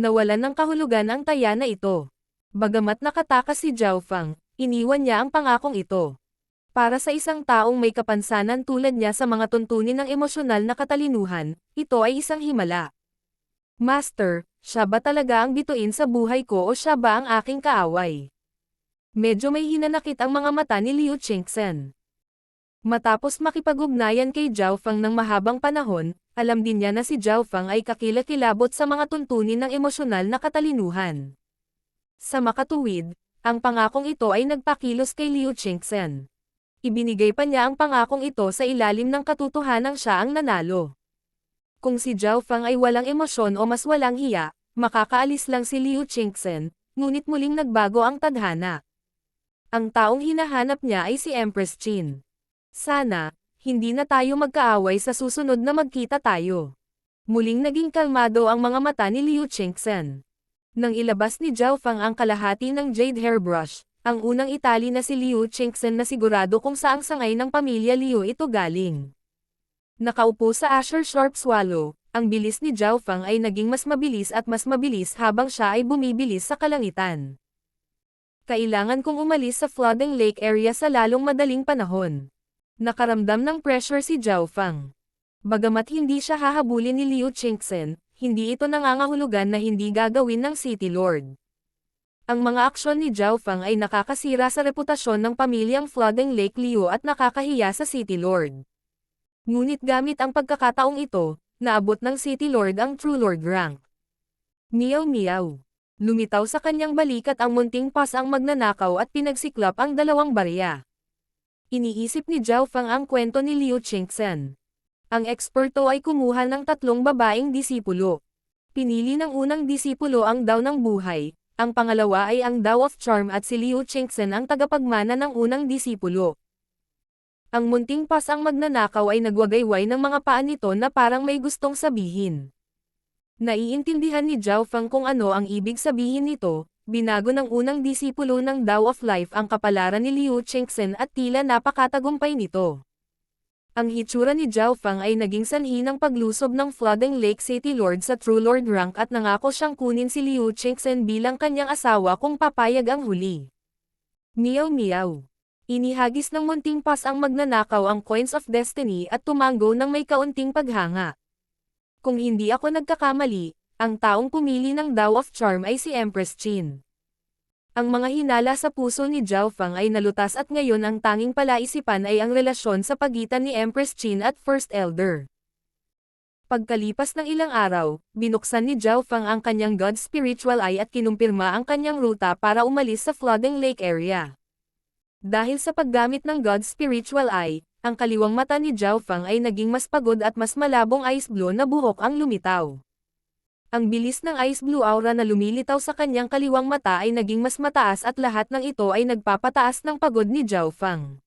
Nawalan ng kahulugan ang taya na ito. Bagamat nakatakas si Zhao Fang, iniwan niya ang pangakong ito. Para sa isang taong may kapansanan tulad niya sa mga tuntunin ng emosyonal na katalinuhan, ito ay isang himala. Master, siya ba talaga ang bituin sa buhay ko o siya ba ang aking kaaway? Medyo may hinanakit ang mga mata ni Liu Qingchen. Matapos makipag-ugnayan kay Zhao Fang ng mahabang panahon, alam din niya na si Zhao Fang ay kakilakilabot sa mga tuntunin ng emosyonal na katalinuhan. Sa makatuwid, ang pangakong ito ay nagpakilos kay Liu Qingchen. Ibinigay pa niya ang pangakong ito sa ilalim ng katotohanang siya ang nanalo. Kung si Zhao Fang ay walang emosyon o mas walang hiya, makakaalis lang si Liu Qingchen, ngunit muling nagbago ang tadhana. Ang taong hinahanap niya ay si Empress Qin. Sana, hindi na tayo magkaaway sa susunod na magkita tayo. Muling naging kalmado ang mga mata ni Liu Qingchen. Nang ilabas ni Zhao Fang ang kalahati ng jade hairbrush, ang unang itali na si Liu Qingchen na sigurado kung saang sangay ng pamilya Liu ito galing. Nakaupo sa Azure Sharp Swallow, ang bilis ni Zhao Fang ay naging mas mabilis at mas mabilis habang siya ay bumibilis sa kalangitan. Kailangan kong umalis sa flooding lake area sa lalong madaling panahon. Nakaramdam ng pressure si Zhao Fang. Bagamat hindi siya hahabulin ni Liu Qingchen, hindi ito nangangahulugan na hindi gagawin ng City Lord. Ang mga aksyon ni Zhao Fang ay nakakasira sa reputasyon ng pamilyang Flooding Lake Liu at nakakahiya sa City Lord. Ngunit gamit ang pagkakataong ito, naabot ng City Lord ang True Lord rank. Meow meow. Lumitaw sa kanyang balikat ang munting pas ang magnanakaw at pinagsiklap ang dalawang barya. Iniisip ni Zhao Fang ang kwento ni Liu Qingchen. Ang eksperto ay kumuha ng 3 babaeng disipulo. Pinili ng unang disipulo ang Dao ng Buhay, ang pangalawa ay ang Dao of Charm at si Liu Qingchen ang tagapagmana ng unang disipulo. Ang munting pas ang magnanakaw ay nagwagayway ng mga paa nito na parang may gustong sabihin. Naiintindihan ni Zhao Fang kung ano ang ibig sabihin nito, binago ng unang disipulo ng Dao of Life ang kapalaran ni Liu Qingchen at tila napakatagumpay nito. Ang hitsura ni Zhao Fang ay naging sanhi ng paglusob ng Flooding Lake City Lord sa True Lord rank at nangako siyang kunin si Liu Qingchen bilang kanyang asawa kung papayag ang huli. Meow meow. Inihagis ng munting pas ang magnanakaw ang Coins of Destiny at tumanggo ng may kaunting paghanga. Kung hindi ako nagkakamali, ang taong pumili ng Dao of Charm ay si Empress Qin. Ang mga hinala sa puso ni Zhao Fang ay nalutas at ngayon ang tanging palaisipan ay ang relasyon sa pagitan ni Empress Qin at First Elder. Pagkalipas ng ilang araw, binuksan ni Zhao Fang ang kanyang God Spiritual Eye at kinumpirma ang kanyang ruta para umalis sa Flooding Lake area. Dahil sa paggamit ng God Spiritual Eye, ang kaliwang mata ni Zhao Fang ay naging mas pagod at mas malabong ice blue na buhok ang lumitaw. Ang bilis ng ice blue aura na lumilitaw sa kanyang kaliwang mata ay naging mas mataas at lahat ng ito ay nagpapataas ng pagod ni Zhao Fang.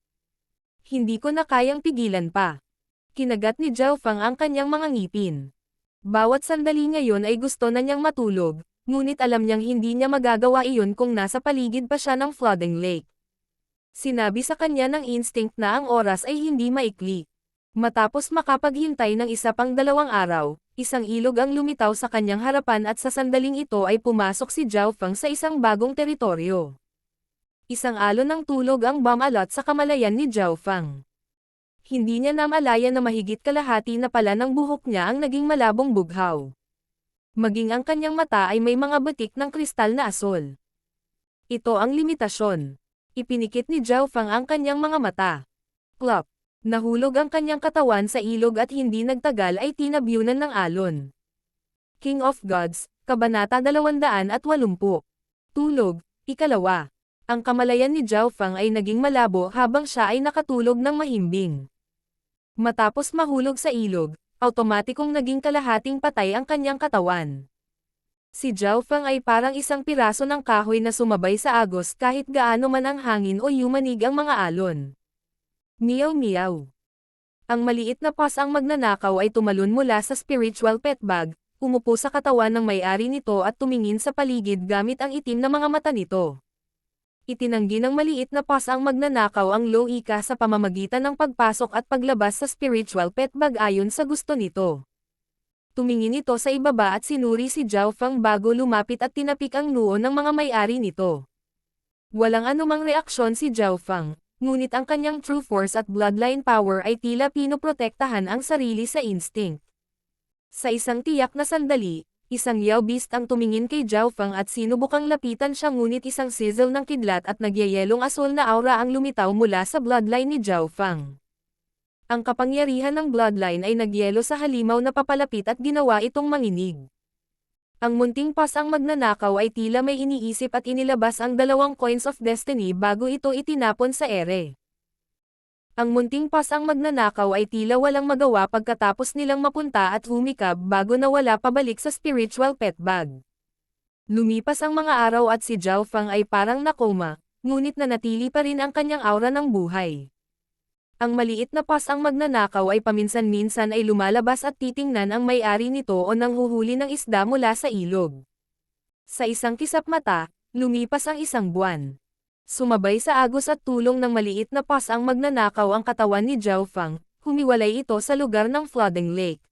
Hindi ko na kayang pigilan pa. Kinagat ni Zhao Fang ang kanyang mga ngipin. Bawat sandali ngayon ay gusto na niyang matulog, ngunit alam niyang hindi niya magagawa iyon kung nasa paligid pa siya ng Flooding Lake. Sinabi sa kanya ng instinct na ang oras ay hindi maikli. Matapos makapaghintay ng 1 pang 2 araw, isang ilog ang lumitaw sa kanyang harapan at sa sandaling ito ay pumasok si Zhao Fang sa isang bagong teritoryo. Isang alon ng tulog ang bumalot sa kamalayan ni Zhao Fang. Hindi niya namalaya na mahigit kalahati na pala ng buhok niya ang naging malabong bughaw. Maging ang kanyang mata ay may mga butik ng kristal na asol. Ito ang limitasyon. Ipinikit ni Zhao Fang ang kanyang mga mata. Plop! Nahulog ang kanyang katawan sa ilog at hindi nagtagal ay tinabyunan ng alon. King of Gods, Kabanata 280. Tulog, ikalawa. Ang kamalayan ni Zhao Fang ay naging malabo habang siya ay nakatulog ng mahimbing. Matapos mahulog sa ilog, automatikong naging kalahating patay ang kanyang katawan. Si Zhao Fang ay parang isang piraso ng kahoy na sumabay sa agos kahit gaano man ang hangin o yumanig ang mga alon. Meow meow. Ang maliit na pas ang magnanakaw ay tumalon mula sa spiritual pet bag, umupo sa katawan ng may-ari nito at tumingin sa paligid gamit ang itim na mga mata nito. Itinanggi ng maliit na pas ang magnanakaw ang low ika sa pamamagitan ng pagpasok at paglabas sa spiritual pet bag ayon sa gusto nito. Tumingin ito sa ibaba at sinuri si Zhao Feng bago lumapit at tinapik ang noo ng mga may-ari nito. Walang anumang reaksyon si Zhao Feng, ngunit ang kanyang true force at bloodline power ay tila pinoprotektahan ang sarili sa instinct. Sa isang tiyak na sandali, isang Yao Beast ang tumingin kay Zhao Feng at sinubukang lapitan siya ngunit isang sizzle ng kidlat at nagyayelong asul na aura ang lumitaw mula sa bloodline ni Zhao Feng. Ang kapangyarihan ng bloodline ay nagyelo sa halimaw na papalapit at ginawa itong manginig. Ang munting pas ang magnanakaw ay tila may iniisip at inilabas ang 2 coins of destiny bago ito itinapon sa ere. Ang munting pas ang magnanakaw ay tila walang magawa pagkatapos nilang mapunta at humikab bago nawala pabalik sa spiritual pet bag. Lumipas ang mga araw at si Zhao Feng ay parang nakoma, ngunit nanatili pa rin ang kanyang aura ng buhay. Ang maliit na pas ang magnanakaw ay paminsan-minsan ay lumalabas at titingnan ang may-ari nito o nanghuhuli ng isda mula sa ilog. Sa isang kisap mata, lumipas ang 1 buwan. Sumabay sa agos at tulong ng maliit na pas ang magnanakaw ang katawan ni Zhao Feng, humiwalay ito sa lugar ng flooding lake.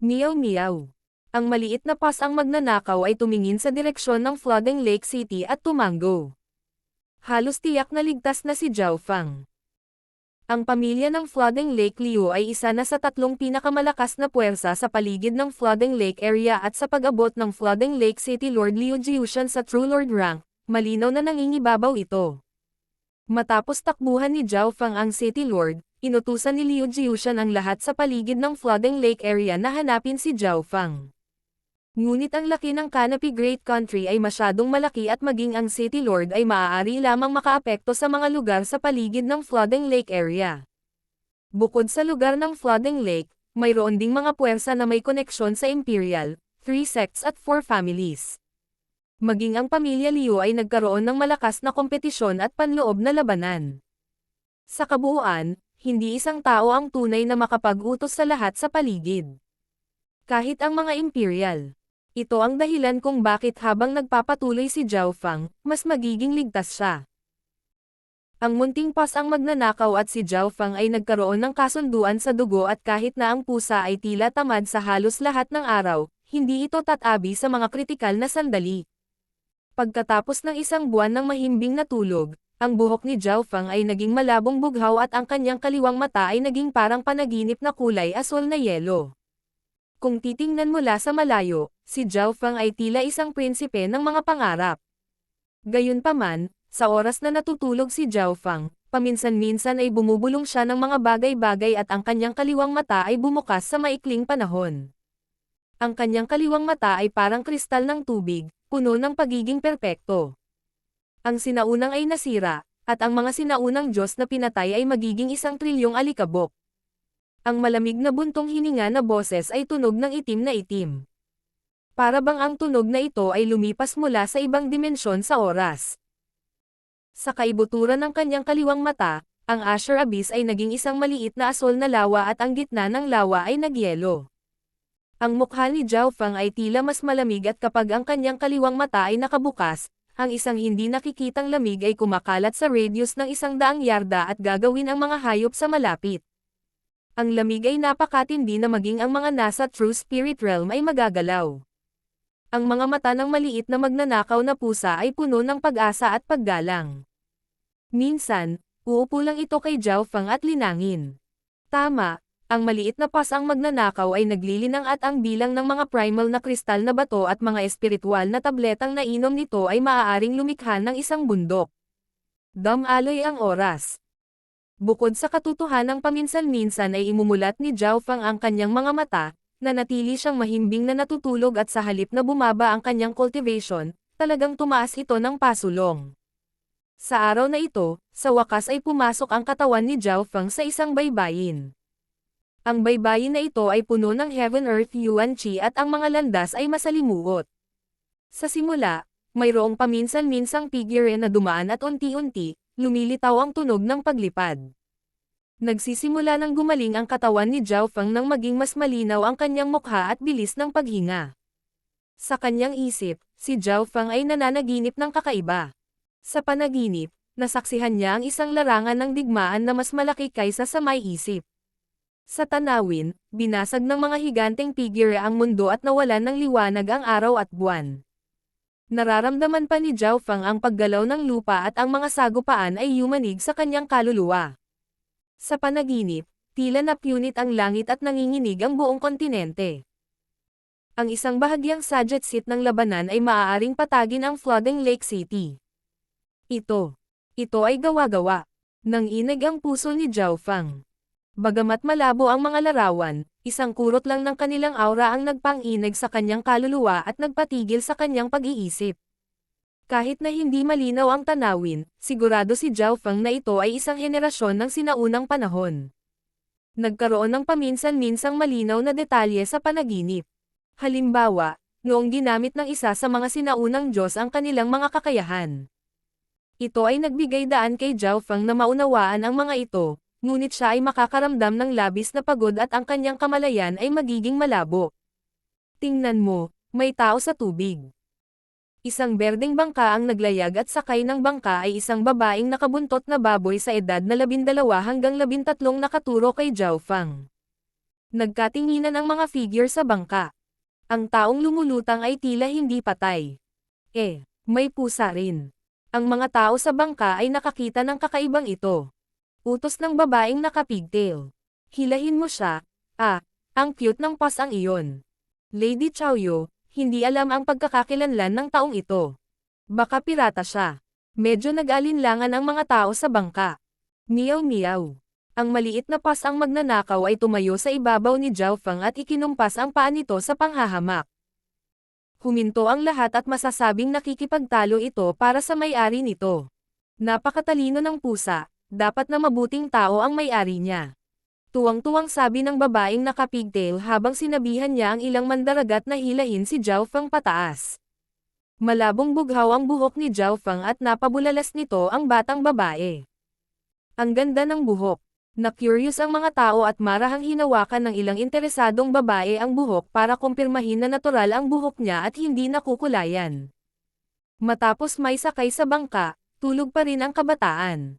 Meow meow. Ang maliit na pas ang magnanakaw ay tumingin sa direksyon ng flooding lake city at tumango. Halos tiyak na ligtas na si Zhao Feng. Ang pamilya ng Flooding Lake Liu ay isa na sa 3 pinakamalakas na puwersa sa paligid ng Flooding Lake area at sa pag-abot ng Flooding Lake City Lord Liu Jiushan sa True Lord rank, malinaw na nangingibabaw ito. Matapos takbuhan ni Zhao Feng ang City Lord, inutusan ni Liu Jiushan ang lahat sa paligid ng Flooding Lake area na hanapin si Zhao Feng. Ngunit ang laki ng Canopy Great Country ay masyadong malaki at maging ang City Lord ay maaari lamang makaapekto sa mga lugar sa paligid ng Flooding Lake area. Bukod sa lugar ng Flooding Lake, mayroon ding mga puwersa na may koneksyon sa Imperial, 3 sects at 4 families. Maging ang pamilya Liu ay nagkaroon ng malakas na kompetisyon at panloob na labanan. Sa kabuuan, hindi isang tao ang tunay na makapag-utos sa lahat sa paligid. Kahit ang mga Imperial. Ito ang dahilan kung bakit habang nagpapatuloy si Zhao Feng, mas magiging ligtas siya. Ang munting pas ang magnanakaw at si Zhao Feng ay nagkaroon ng kasunduan sa dugo at kahit na ang pusa ay tila tamad sa halos lahat ng araw, hindi ito tatabi sa mga kritikal na sandali. Pagkatapos ng 1 buwan ng mahimbing na tulog, ang buhok ni Zhao Feng ay naging malabong bughaw at ang kanyang kaliwang mata ay naging parang panaginip na kulay asul na yelo. Kung titingnan mula sa malayo, si Zhao Feng ay tila isang prinsipe ng mga pangarap. Gayunpaman, sa oras na natutulog si Zhao Feng, paminsan-minsan ay bumubulong siya ng mga bagay-bagay at ang kanyang kaliwang mata ay bumukas sa maikling panahon. Ang kanyang kaliwang mata ay parang kristal ng tubig, puno ng pagiging perpekto. Ang sinaunang ay nasira, at ang mga sinaunang Diyos na pinatay ay magiging 1 trilyong alikabok. Ang malamig na buntong hininga na boses ay tunog ng itim na itim. Para bang ang tunog na ito ay lumipas mula sa ibang dimensyon sa oras. Sa kaibuturan ng kanyang kaliwang mata, ang Asher Abyss ay naging isang maliit na asul na lawa at ang gitna ng lawa ay nagyelo. Ang mukha ni Zhao Feng ay tila mas malamig at kapag ang kanyang kaliwang mata ay nakabukas, ang isang hindi nakikitang lamig ay kumakalat sa radius ng 100 yarda at gagawin ang mga hayop sa malapit. Ang lamig ay napakatindi na maging ang mga nasa True Spirit Realm ay magagalaw. Ang mga mata ng maliit na magnanakaw na pusa ay puno ng pag-asa at paggalang. Minsan, uupo lang ito kay Zhao Feng at linangin. Tama, ang maliit na pas ang magnanakaw ay naglilinang at ang bilang ng mga primal na kristal na bato at mga espiritual na tabletang nainom nito ay maaaring lumikha ng isang bundok. Dam-aloy ang oras. Bukod sa katotohanang paminsan-minsan ay imumulat ni Zhao Feng ang kanyang mga mata, nanatili siyang mahimbing na natutulog at sa halip na bumaba ang kanyang cultivation, talagang tumaas ito ng pasulong. Sa araw na ito, sa wakas ay pumasok ang katawan ni Zhao Feng sa isang baybayin. Ang baybayin na ito ay puno ng Heaven Earth Yuan Qi at ang mga landas ay masalimuot. Sa simula, mayroong paminsan-minsang figure na dumaan at unti-unti, lumilitaw ang tunog ng paglipad. Nagsisimula ng gumaling ang katawan ni Zhao Feng nang maging mas malinaw ang kanyang mukha at bilis ng paghinga. Sa kanyang isip, si Zhao Feng ay nananaginip ng kakaiba. Sa panaginip, nasaksihan niya ang isang larangan ng digmaan na mas malaki kaysa sa may isip. Sa tanawin, binasag ng mga higanteng figure ang mundo at nawalan ng liwanag ang araw at buwan. Nararamdaman pa ni Zhao Feng ang paggalaw ng lupa at ang mga sagupaan ay yumanig sa kanyang kaluluwa. Sa panaginip, tila napunit ang langit at nanginginig ang buong kontinente. Ang isang bahagyang sajetsit ng labanan ay maaaring patagin ang flooding Lake City. Ito ay gawa-gawa. Nanginig ang puso ni Zhao Feng. Bagamat malabo ang mga larawan, isang kurot lang ng kanilang aura ang nagpang-inig sa kanyang kaluluwa at nagpatigil sa kanyang pag-iisip. Kahit na hindi malinaw ang tanawin, sigurado si Zhao Feng na ito ay isang henerasyon ng sinaunang panahon. Nagkaroon ng paminsan-minsang malinaw na detalye sa panaginip. Halimbawa, noong ginamit ng isa sa mga sinaunang Diyos ang kanilang mga kakayahan. Ito ay nagbigay daan kay Zhao Feng na maunawaan ang mga ito, ngunit siya ay makakaramdam ng labis na pagod at ang kanyang kamalayan ay magiging malabo. Tingnan mo, may tao sa tubig. Isang berdeng bangka ang naglayag at sakay ng bangka ay isang babaeng nakabuntot na baboy sa edad na 12 hanggang 13 nakaturo kay Zhao Feng. Nagkatinginan ang mga figure sa bangka. Ang taong lumulutang ay tila hindi patay. May pusa rin. Ang mga tao sa bangka ay nakakita ng kakaibang ito. Utos ng babaeng nakapigtail. Hilahin mo siya. Ang cute ng pasang iyon. Lady Chaoyu, hindi alam ang pagkakakilanlan ng taong ito. Baka pirata siya. Medyo nag-alinlangan ang mga tao sa bangka. Meow meow. Ang maliit na pas ang magnanakaw ay tumayo sa ibabaw ni Zhao Feng at ikinumpas ang paa nito sa panghahamak. Huminto ang lahat at masasabing nakikipagtalo ito para sa may-ari nito. Napakatalino ng pusa. Dapat na mabuting tao ang may-ari niya. Tuwang-tuwang sabi ng babaeng nakapigtail habang sinabihan niya ang ilang mandaragat na hilahin si Zhao Feng pataas. Malabong bughaw ang buhok ni Zhao Feng at napabulalas nito ang batang babae. Ang ganda ng buhok. Na-curious ang mga tao at marahang hinawakan ng ilang interesadong babae ang buhok para kumpirmahin na natural ang buhok niya at hindi nakukulayan. Matapos may sakay sa bangka, tulog pa rin ang kabataan.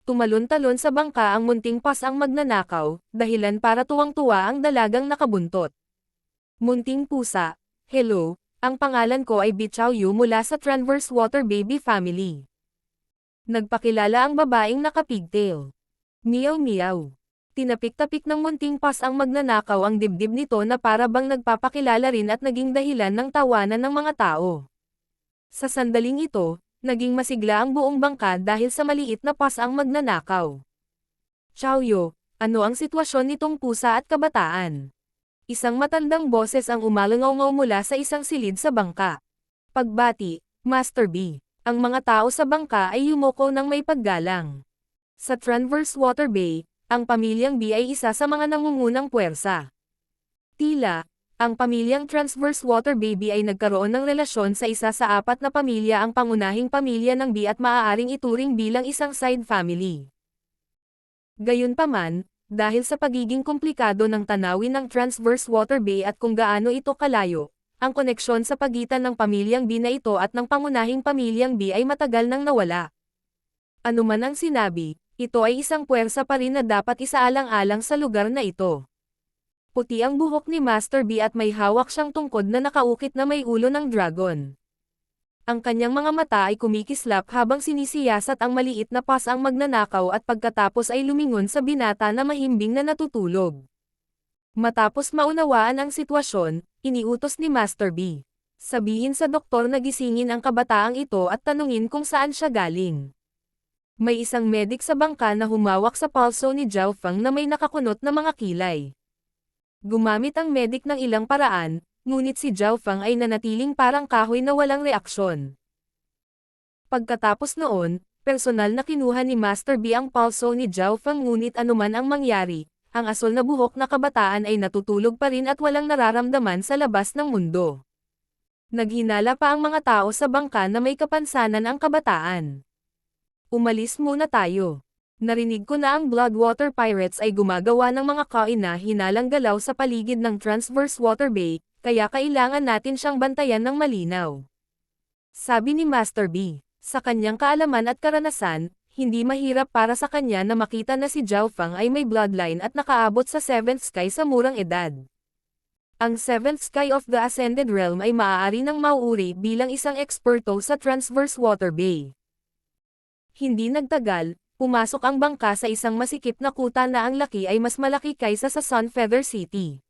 Tumalon-talon sa bangka ang munting pas ang magnanakaw, dahilan para tuwang-tuwa ang dalagang nakabuntot. Munting pusa, hello, ang pangalan ko ay Bichaoyu mula sa Transverse Water Baby Family. Nagpakilala ang babaeng nakapigtail. Meow meow. Tinapik-tapik ng munting pas ang magnanakaw ang dibdib nito na para bang nagpapakilala rin at naging dahilan ng tawanan ng mga tao. Sa sandaling ito, naging masigla ang buong bangka dahil sa maliit na pas ang magnanakaw. Chaoyu, ano ang sitwasyon nitong pusa at kabataan? Isang matandang boses ang umalangaw mula sa isang silid sa bangka. Pagbati, Master B. Ang mga tao sa bangka ay yumuko ng may paggalang. Sa Transverse Water Bay, ang pamilyang B ay isa sa mga nangungunang puwersa. Tila, ang pamilyang Transverse Water Baby ay nagkaroon ng relasyon sa isa sa 4 na pamilya ang pangunahing pamilya ng B at maaaring ituring bilang isang side family. Gayunpaman, dahil sa pagiging komplikado ng tanawin ng Transverse Water Bay at kung gaano ito kalayo, ang koneksyon sa pagitan ng pamilyang B na ito at ng pangunahing pamilyang B ay matagal nang nawala. Ano man ang sinabi, ito ay isang puwersa pa rin na dapat isaalang-alang sa lugar na ito. Puti ang buhok ni Master B at may hawak siyang tungkod na nakaukit na may ulo ng dragon. Ang kanyang mga mata ay kumikislap habang sinisiyasat ang maliit na pas ang magnanakaw at pagkatapos ay lumingon sa binata na mahimbing na natutulog. Matapos maunawaan ang sitwasyon, iniutos ni Master B. Sabihin sa doktor na gisingin ang kabataang ito at tanungin kung saan siya galing. May isang medik sa bangka na humawak sa palso ni Zhao Feng na may nakakunot na mga kilay. Gumamit ang medik ng ilang paraan, ngunit si Zhao Feng ay nanatiling parang kahoy na walang reaksyon. Pagkatapos noon, personal na kinuha ni Master B ang palso ni Zhao Feng ngunit anuman ang mangyari, ang asol na buhok na kabataan ay natutulog pa rin at walang nararamdaman sa labas ng mundo. Naghinala pa ang mga tao sa bangka na may kapansanan ang kabataan. Umalis muna tayo. Narinig ko na ang Bloodwater Pirates ay gumagawa ng mga kahina-hinalang galaw sa paligid ng Transverse Water Bay, kaya kailangan natin siyang bantayan ng malinaw. Sabi ni Master B. Sa kanyang kaalaman at karanasan, hindi mahirap para sa kanya na makita na si Zhao Fang ay may bloodline at nakaabot sa 7th Sky sa murang edad. Ang 7th Sky of the Ascended Realm ay maaari nang mauuri bilang isang eksperto sa Transverse Water Bay. Hindi nagtagal, pumasok ang bangka sa isang masikip na kuta na ang laki ay mas malaki kaysa sa Sunfeather City.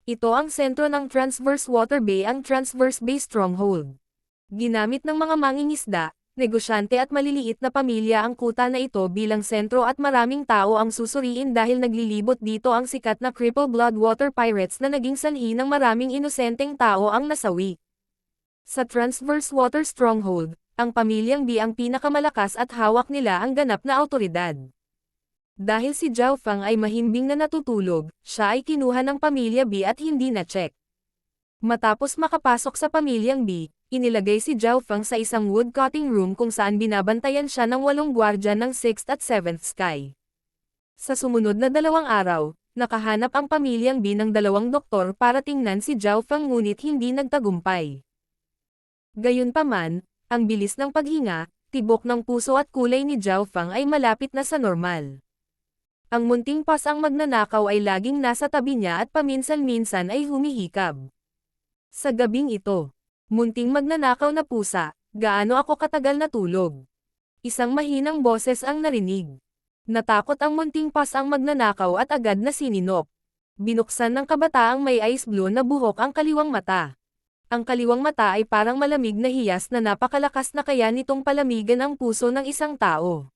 Ito ang sentro ng Transverse Water Bay, ang Transverse Bay Stronghold. Ginamit ng mga mangingisda, negosyante at maliliit na pamilya ang kuta na ito bilang sentro at maraming tao ang susuriin dahil naglilibot dito ang sikat na Cripple Blood Water Pirates na naging sanhi ng maraming inosenteng tao ang nasawi. Sa Transverse Water Stronghold, ang pamilyang B ang pinakamalakas at hawak nila ang ganap na awtoridad. Dahil si Zhao Fang ay mahimbing na natutulog, siya ay kinuha ng pamilya B at hindi na-check. Matapos makapasok sa pamilyang B, inilagay si Zhao Fang sa isang wood-cutting room kung saan binabantayan siya ng 8 gwardya ng 6th at 7th Sky. Sa sumunod na 2 araw, nakahanap ang pamilyang B ng 2 doktor para tingnan si Zhao Fang ngunit hindi nagtagumpay. Gayunpaman, ang bilis ng paghinga, tibok ng puso at kulay ni Zhao Fang ay malapit na sa normal. Ang munting pasang magnanakaw ay laging nasa tabi niya at paminsan-minsan ay humihikab. Sa gabing ito, munting magnanakaw na pusa, gaano ako katagal natulog? Isang mahinang boses ang narinig. Natakot ang munting pasang magnanakaw at agad na sininop. Binuksan ng kabataang may ice blue na buhok ang kaliwang mata. Ang kaliwang mata ay parang malamig na hiyas na napakalakas na kaya nitong palamigan ang puso ng isang tao.